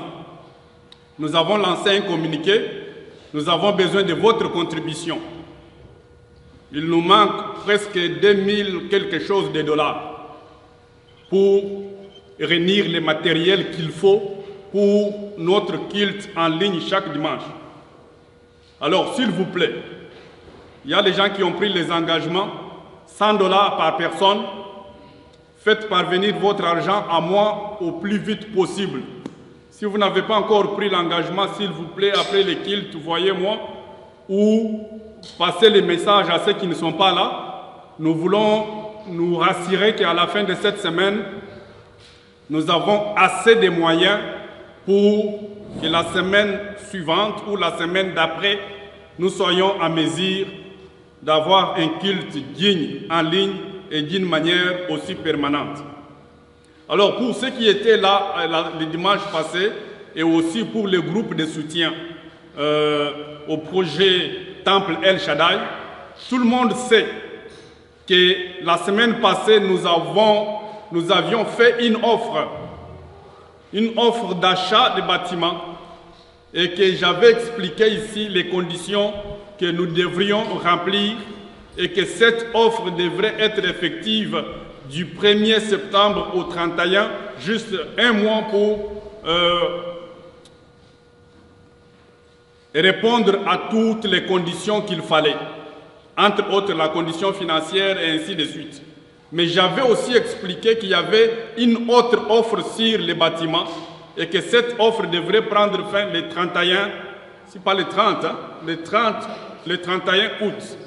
Nous avons lancé un communiqué, nous avons besoin de votre contribution. Il nous manque presque 2000 quelque chose de dollars pour réunir les matériels qu'il faut pour notre culte en ligne chaque dimanche. Alors, s'il vous plaît, il y a des gens qui ont pris les engagements, 100 dollars par personne. Faites parvenir votre argent à moi au plus vite possible. Si vous n'avez pas encore pris l'engagement, s'il vous plaît, après les cultes, voyez-moi, ou passez les messages à ceux qui ne sont pas là. Nous voulons nous rassurer qu'à la fin de cette semaine, nous avons assez de moyens pour que la semaine suivante ou la semaine d'après, nous soyons en mesure d'avoir un culte digne en ligne et d'une manière aussi permanente. Alors pour ceux qui étaient là le dimanche passé et aussi pour le groupe de soutien au projet Temple El Shaddai, tout le monde sait que la semaine passée nous avions fait une offre d'achat de bâtiments et que j'avais expliqué ici les conditions que nous devrions remplir et que cette offre devrait être effective du 1er septembre au 31, juste un mois pour répondre à toutes les conditions qu'il fallait, entre autres la condition financière et ainsi de suite. Mais j'avais aussi expliqué qu'il y avait une autre offre sur les bâtiments et que cette offre devrait prendre fin le 31, c'est pas le 30, hein, le 31 août.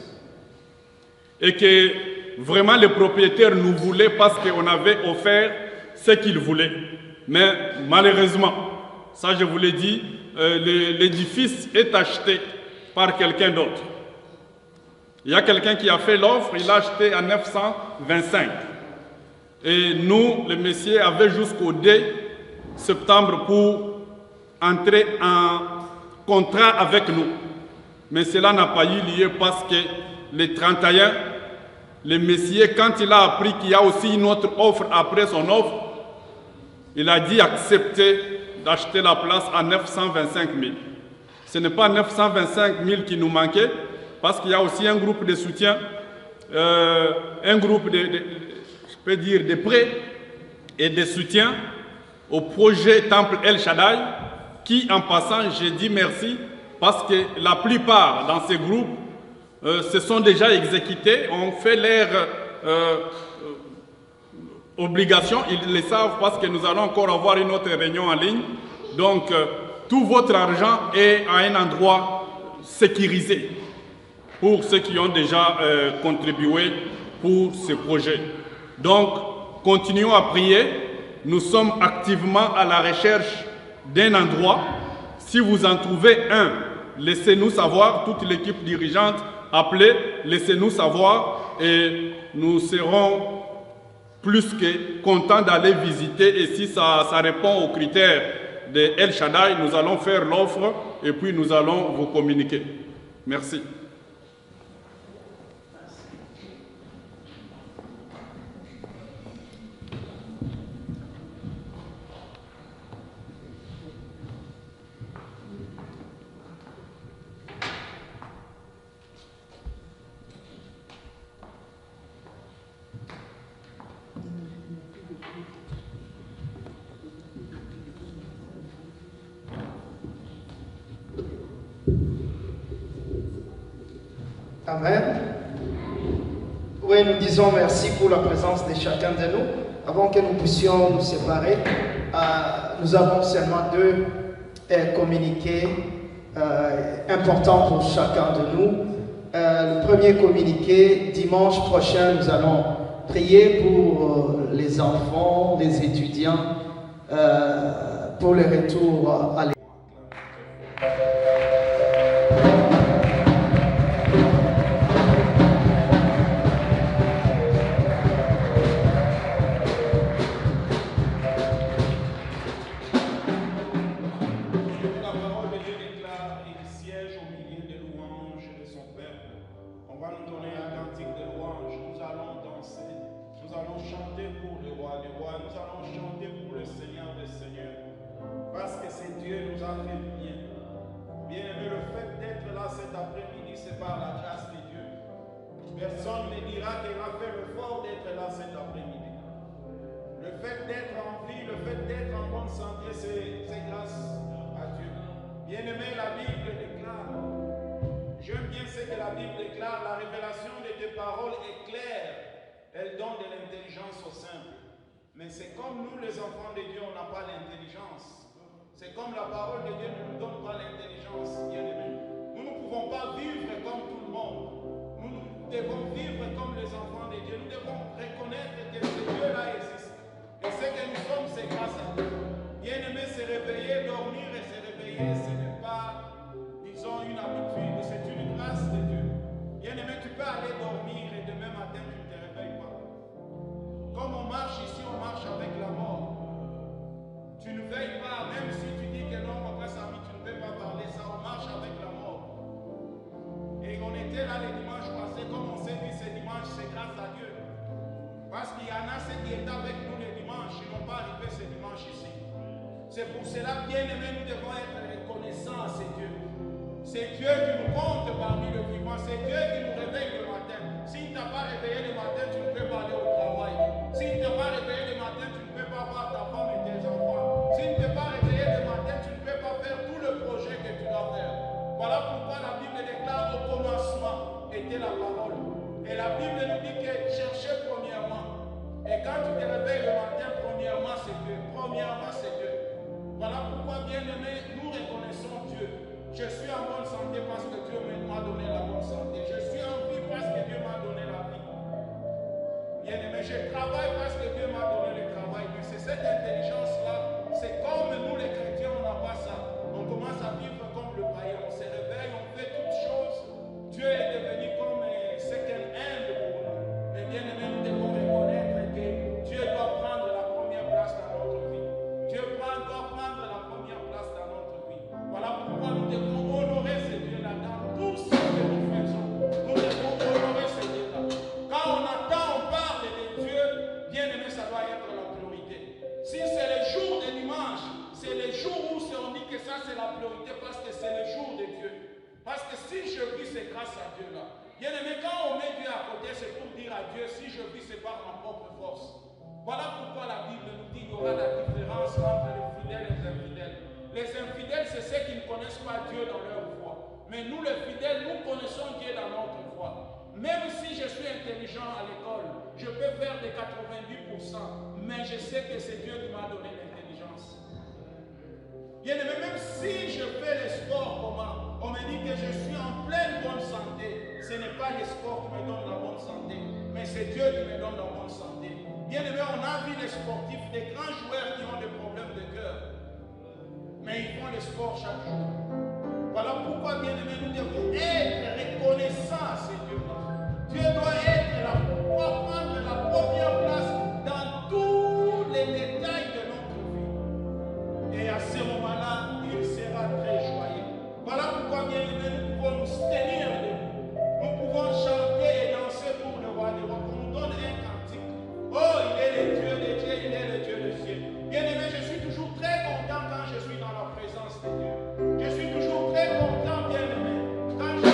Et que vraiment les propriétaires nous voulaient parce qu'on avait offert ce qu'ils voulaient. Mais malheureusement, ça je vous l'ai dit, l'édifice est acheté par quelqu'un d'autre. Il y a quelqu'un qui a fait l'offre, il l'a acheté à 925. Et nous, le messieurs, avait jusqu'au 2 septembre pour entrer en contrat avec nous. Mais cela n'a pas eu lieu parce que le 31, le messieurs, quand il a appris qu'il y a aussi une autre offre après son offre, il a dit accepter d'acheter la place à 925 000. Ce n'est pas 925 000 qui nous manquait, parce qu'il y a aussi un groupe de soutien, un groupe je peux dire, de prêts et de soutien au projet Temple El Shaddai, qui en passant, j'ai dit merci, parce que la plupart dans ces groupes se sont déjà exécutés, ont fait leurs obligations, ils le savent parce que nous allons encore avoir une autre réunion en ligne. Donc, tout votre argent est à un endroit sécurisé pour ceux qui ont déjà contribué pour ce projet. Donc, continuons à prier. Nous sommes activement à la recherche d'un endroit. Si vous en trouvez un, laissez-nous savoir, toute l'équipe dirigeante, appelez, laissez-nous savoir et nous serons plus que contents d'aller visiter. Et si ça répond aux critères de El Shaddai, nous allons faire l'offre et puis nous allons vous communiquer. Merci. Amen. Oui, nous disons merci pour la présence de chacun de nous. Avant que nous puissions nous séparer, nous avons seulement deux communiqués importants pour chacun de nous. Le premier communiqué, dimanche prochain, nous allons prier pour les enfants, les étudiants, pour le retour à l'école. Personne ne dira qu'il a fait l'effort d'être là cet après-midi. Le fait d'être en vie, le fait d'être en bonne santé, c'est grâce à Dieu. Bien-aimé, la Bible déclare, j'aime bien ce que la Bible déclare, la révélation de tes paroles est claire. Elle donne de l'intelligence aux simples. Mais c'est comme nous, les enfants de Dieu, on n'a pas l'intelligence. C'est comme la parole de Dieu ne nous donne pas l'intelligence, bien-aimé. Nous ne pouvons pas vivre comme tout le monde. Nous devons vivre comme les enfants de Dieu. Nous devons reconnaître que ce Dieu-là existe. Et ce que nous sommes, c'est grâce à Dieu. Bien-aimé, se réveiller, dormir et se réveiller, ce n'est pas, disons, une habitude, c'est une grâce de Dieu. Bien-aimé, tu peux aller dormir et demain matin, tu ne te réveilles pas. Comme on marche ici, on marche avec la mort. Tu ne veilles pas, même si tu dis que non, mon frère Samy, tu ne peux pas parler ça, on marche avec la mort. Et on était là le dimanche passé, comme on s'est vu ce dimanche, c'est grâce à Dieu. Parce qu'il y en a ceux qui étaient avec nous le dimanche, ils n'ont pas arrivé ce dimanche ici. C'est pour cela, bien aimé, nous devons être reconnaissants à ce Dieu. C'est Dieu qui nous compte parmi le vivant, c'est Dieu qui nous réveille le matin. S'il ne t'a pas réveillé le matin, tu ne peux pas aller au travail. S'il ne t'a pas réveillé le matin, tu ne peux pas voir ta femme et tes enfants. S'il ne t'a pas réveillé le matin, tu ne peux pas faire tout le projet que tu dois faire. Voilà pourquoi la Bible déclare au commencement était la parole. Et la Bible nous dit que cherchez premièrement. Et quand tu te réveilles le matin, premièrement c'est Dieu. Premièrement c'est Dieu. Voilà pourquoi, bien-aimés, nous reconnaissons Dieu. Je suis en bonne santé parce que Dieu m'a donné la bonne santé. Je suis en vie parce que Dieu m'a donné la vie. Bien-aimé, je travaille parce que Dieu m'a donné le travail. Mais c'est cette intelligence-là. C'est comme nous les chrétiens, on n'a pas ça. On commence à vivre comme le païen. On se réveille, on fait toutes choses. Dieu est devenu comme second hand pour nous. Mais bien-aimé, nous devons reconnaître que Dieu doit prendre la première place dans notre vie. Dieu doit prendre la première place dans notre vie. Voilà pourquoi nous devons honorer ce Dieu-là dans tout ce que nous faisons. Nous devons honorer ce Dieu-là. Quand on attend, on parle de Dieu, bien-aimé, ça doit être la priorité. Si c'est le jour de dimanche, c'est le jour où on dit que ça c'est la priorité parce que c'est le jour de Dieu. Parce que si je vis, c'est grâce à Dieu là. Bien-aimé, quand on met Dieu à côté, c'est pour dire à Dieu, si je vis, c'est par ma propre force. Voilà pourquoi la Bible nous dit qu'il y aura la différence entre les fidèles et les infidèles. Les infidèles, c'est ceux qui ne connaissent pas Dieu dans leur foi. Mais nous, les fidèles, nous connaissons Dieu dans notre foi. Même si je suis intelligent à l'école, je peux faire des 90%, mais je sais que c'est Dieu qui m'a donné l'intelligence. Bien-aimé, même si je fais le sport, comment? On me dit que je suis en pleine bonne santé. Ce n'est pas le sport qui me donne la bonne santé, mais c'est Dieu qui me donne la bonne santé. Bien-aimé, on a vu les sportifs, des grands joueurs qui ont des problèmes de cœur. Mais ils font le sport chaque jour. Voilà pourquoi, bien-aimé, nous devons être reconnaissants à ce Dieu-là. Dieu doit prendre la première place dans tous les détails de notre vie. Et à ce moment-là, il sera très joyeux. Voilà pourquoi, bien-aimé, nous pouvons nous tenir debout. Nous pouvons chanter et danser pour le roi des rois. On nous donne un cantique. Oh, il est le Dieu des dieux, il est le Dieu des cieux. Bien-aimé, je suis toujours très content quand je suis dans la présence de Dieu. Je suis toujours très content, bien-aimé, quand je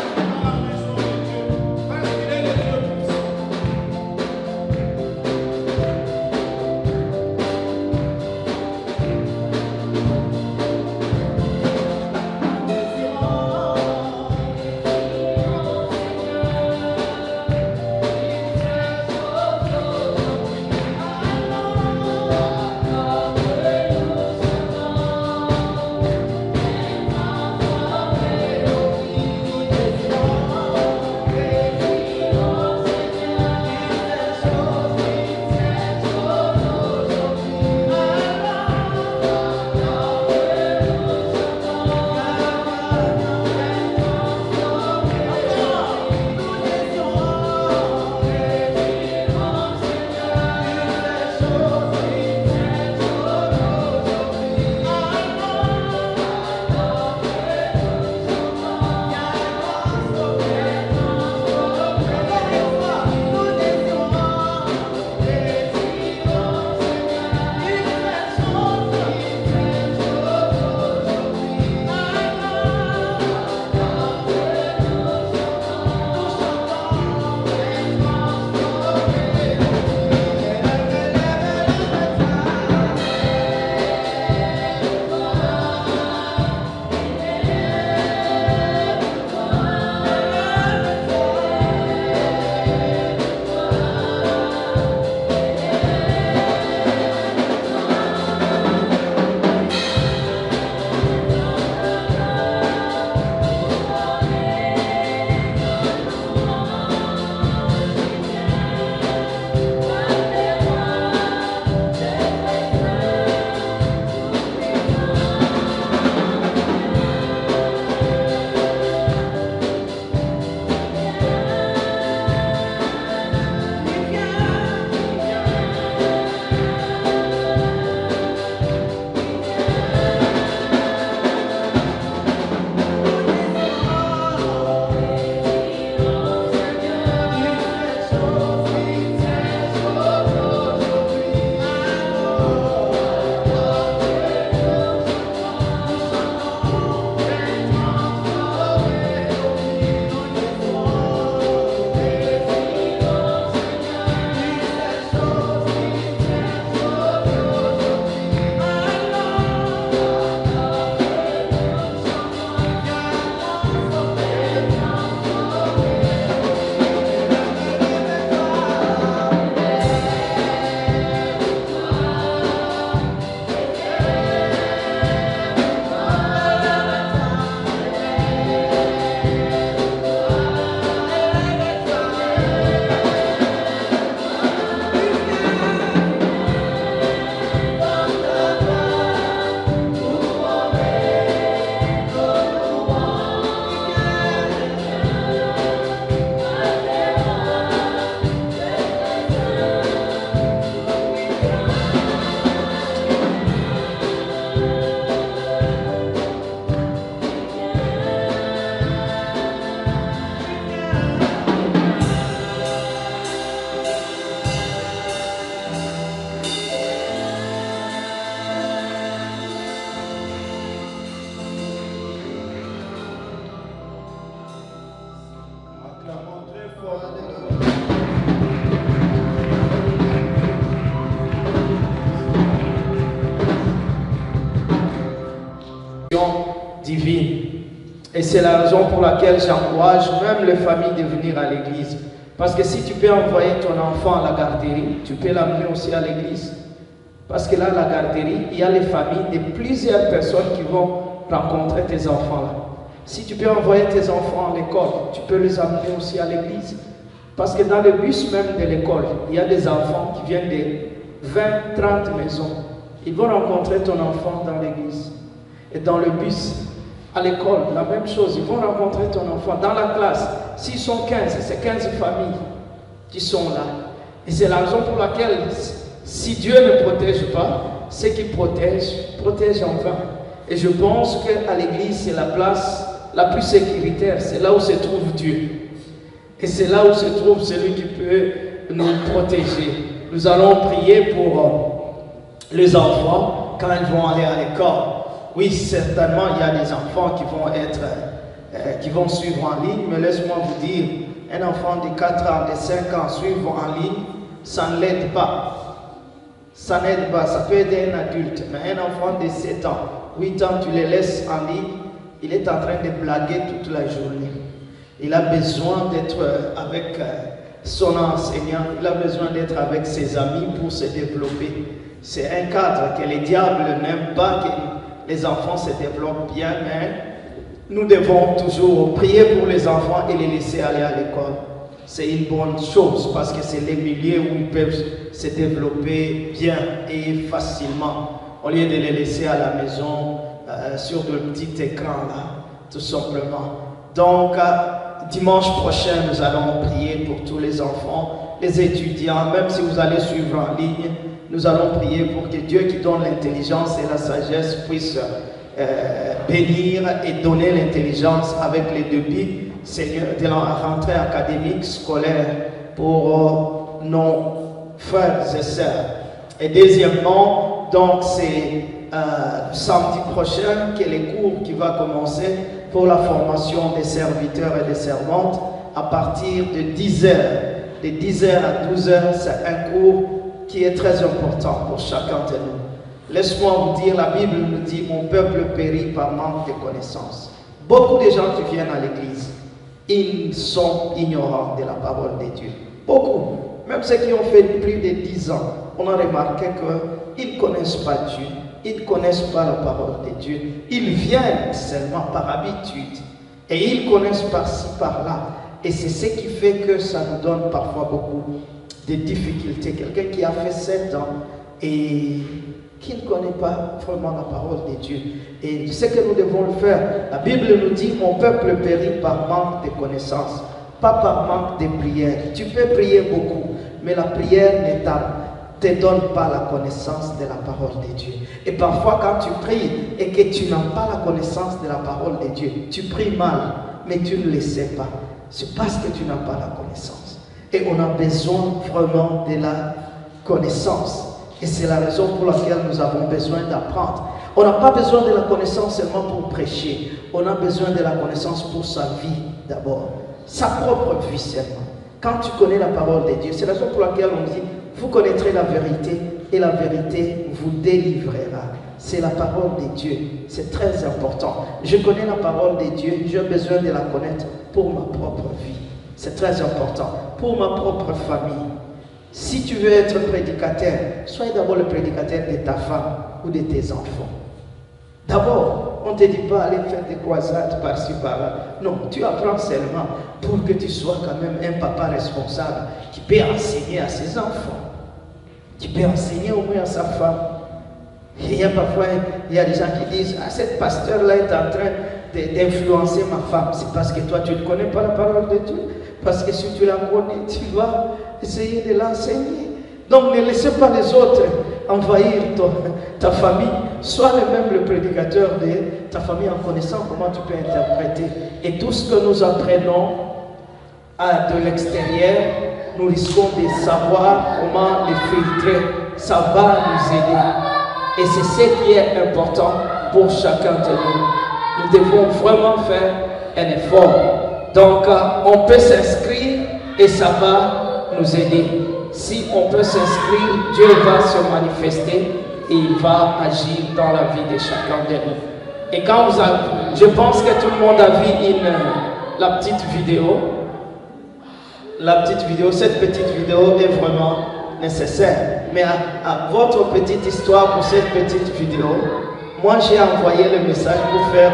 c'est la raison pour laquelle j'encourage même les familles de venir à l'église. Parce que si tu peux envoyer ton enfant à la garderie, tu peux l'amener aussi à l'église. Parce que là, à la garderie, il y a les familles de plusieurs personnes qui vont rencontrer tes enfants là. Si tu peux envoyer tes enfants à l'école, tu peux les amener aussi à l'église. Parce que dans le bus même de l'école, il y a des enfants qui viennent de 20, 30 maisons. Ils vont rencontrer ton enfant dans l'église. Et dans le bus, à l'école, la même chose. Ils vont rencontrer ton enfant. Dans la classe, s'ils sont 15, c'est 15 familles qui sont là. Et c'est la raison pour laquelle, si Dieu ne protège pas, ceux qui protègent en vain. Et je pense qu'à l'église, c'est la place la plus sécuritaire. C'est là où se trouve Dieu. Et c'est là où se trouve celui qui peut nous protéger. Nous allons prier pour les enfants quand ils vont aller à l'école. Oui, certainement, il y a des enfants qui vont suivre en ligne, mais laisse-moi vous dire, un enfant de 4 ans, de 5 ans suivre en ligne, ça ne l'aide pas. Ça n'aide pas, ça peut aider un adulte, mais un enfant de 7 ans, 8 ans, tu le laisses en ligne, il est en train de blaguer toute la journée. Il a besoin d'être avec son enseignant, il a besoin d'être avec ses amis pour se développer. C'est un cadre que les diables n'aiment pas, que les enfants se développent bien, mais nous devons toujours prier pour les enfants et les laisser aller à l'école. C'est une bonne chose parce que c'est les milieux où ils peuvent se développer bien et facilement, au lieu de les laisser à la maison sur de petits écrans là, tout simplement. Donc, dimanche prochain, nous allons prier pour tous les enfants, les étudiants, même si vous allez suivre en ligne, nous allons prier pour que Dieu qui donne l'intelligence et la sagesse puisse bénir et donner l'intelligence avec les débits, Seigneur, de la rentrée académique scolaire pour nos frères et sœurs. Et deuxièmement, donc c'est samedi prochain que les cours qui va commencer pour la formation des serviteurs et des servantes à partir de 10h. De 10h à 12h, c'est un cours qui est très important pour chacun de nous. Laisse-moi vous dire, la Bible nous dit, mon peuple périt par manque de connaissances. Beaucoup de gens qui viennent à l'église, ils sont ignorants de la parole de Dieu. Beaucoup. Même ceux qui ont fait plus de 10 ans, on a remarqué qu'ils ne connaissent pas Dieu. Ils ne connaissent pas la parole de Dieu. Ils viennent seulement par habitude. Et ils connaissent par-ci, par-là. Et c'est ce qui fait que ça nous donne parfois beaucoup de difficultés. Quelqu'un qui a fait 7 ans et qui ne connaît pas vraiment la parole de Dieu. Et ce que nous devons le faire, la Bible nous dit, mon peuple périt par manque de connaissances, pas par manque de prière. Tu peux prier beaucoup, mais la prière ne te donne pas la connaissance de la parole de Dieu. Et parfois quand tu pries et que tu n'as pas la connaissance de la parole de Dieu, tu pries mal, mais tu ne le sais pas. C'est parce que tu n'as pas la connaissance. Et on a besoin vraiment de la connaissance. Et c'est la raison pour laquelle nous avons besoin d'apprendre. On n'a pas besoin de la connaissance seulement pour prêcher. On a besoin de la connaissance pour sa vie d'abord. Sa propre vie seulement. Quand tu connais la parole de Dieu, c'est la raison pour laquelle on dit, vous connaîtrez la vérité et la vérité vous délivrera. C'est la parole de Dieu. C'est très important. Je connais la parole de Dieu, j'ai besoin de la connaître pour ma propre vie. C'est très important. Pour ma propre famille. Si tu veux être prédicateur, sois d'abord le prédicateur de ta femme ou de tes enfants. D'abord, on ne te dit pas aller faire des croisades par-ci, par-là. Non, tu apprends seulement pour que tu sois quand même un papa responsable qui peut enseigner à ses enfants, qui peut enseigner au moins à sa femme. Et il y a parfois des gens qui disent, ah, cette pasteur-là est en train d'influencer ma femme. C'est parce que toi, tu ne connais pas la parole de Dieu. Parce que si tu la connais, tu dois essayer de l'enseigner. Donc ne laissez pas les autres envahir ta famille. Sois même le prédicateur de ta famille en connaissant comment tu peux interpréter. Et tout ce que nous apprenons de l'extérieur, nous risquons de savoir comment les filtrer. Ça va nous aider. Et c'est ce qui est important pour chacun de nous. Nous devons vraiment faire un effort. Donc, on peut s'inscrire et ça va nous aider. Si on peut s'inscrire, Dieu va se manifester et il va agir dans la vie de chacun de nous. Et quand vous avez, je pense que tout le monde a vu la petite vidéo. La petite vidéo, cette petite vidéo est vraiment nécessaire. Mais à votre petite histoire pour cette petite vidéo, moi j'ai envoyé le message pour faire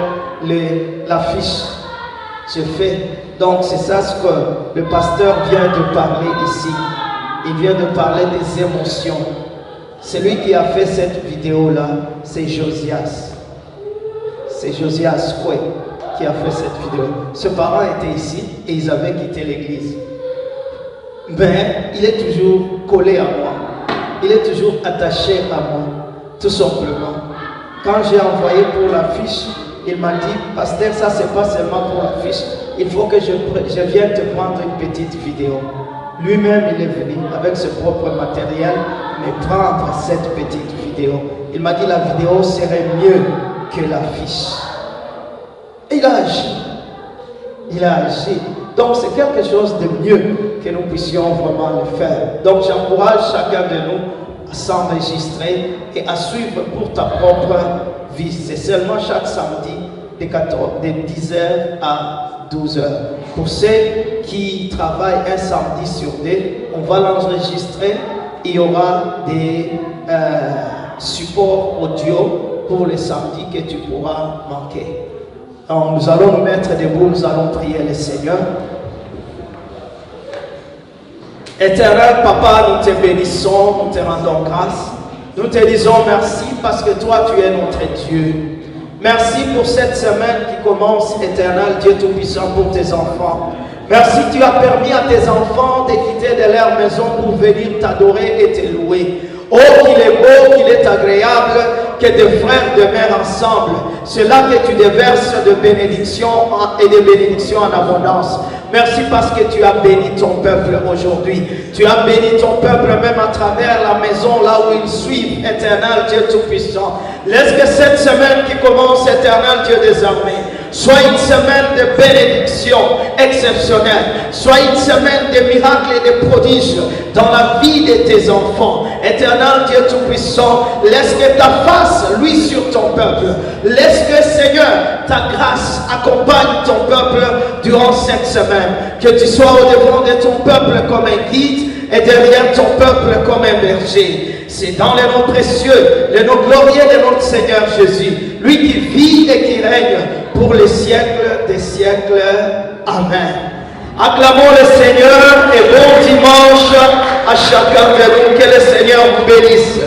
l'affiche. Je fais. Donc c'est ça ce que le pasteur vient de parler ici. Il vient de parler des émotions. Celui qui a fait cette vidéo-là, c'est Josias. C'est Josias Koué qui a fait cette vidéo. Ses parents étaient ici et ils avaient quitté l'église. Mais il est toujours collé à moi. Il est toujours attaché à moi, tout simplement. Quand j'ai envoyé pour l'affiche, il m'a dit, pasteur, ça c'est pas seulement pour l'affiche, il faut que je vienne te prendre une petite vidéo. Lui-même, il est venu avec ses propres matériel, mais prendre cette petite vidéo. Il m'a dit, la vidéo serait mieux que l'affiche. Et il a agi. Il a agi. Donc c'est quelque chose de mieux que nous puissions vraiment le faire. Donc j'encourage chacun de nous à s'enregistrer et à suivre pour ta propre vie. C'est seulement chaque samedi de 10h à 12h. Pour ceux qui travaillent un samedi sur deux, on va l'enregistrer. Il y aura des supports audio pour les samedis que tu pourras manquer. Alors, nous allons nous mettre debout, nous allons prier le Seigneur. Éternel Papa, nous te bénissons, nous te rendons grâce. Nous te disons merci parce que toi, tu es notre Dieu. Merci pour cette semaine qui commence, éternel Dieu Tout-Puissant, pour tes enfants. Merci, tu as permis à tes enfants de quitter de leur maison pour venir t'adorer et te louer. Oh, qu'il est beau, qu'il est agréable que tes frères demeurent ensemble. C'est là que tu déverses de bénédictions et de bénédictions en abondance. Merci parce que tu as béni ton peuple aujourd'hui. Tu as béni ton peuple même à travers la maison là où ils suivent, éternel Dieu Tout-Puissant. Laisse que cette semaine qui commence, éternel Dieu des armées, soit une semaine de bénédiction exceptionnelle. Soit une semaine de miracles et de prodiges dans la vie de tes enfants. Éternel Dieu Tout-Puissant, laisse que ta face luise sur ton peuple. Laisse que, Seigneur, ta grâce accompagne ton peuple durant cette semaine. Que tu sois au-devant de ton peuple comme un guide et derrière ton peuple comme un berger. C'est dans les noms précieux, les noms glorieux de notre Seigneur Jésus, lui qui vit et qui règne pour les siècles des siècles. Amen. Acclamons le Seigneur et bon dimanche à chacun de nous. Que le Seigneur vous bénisse.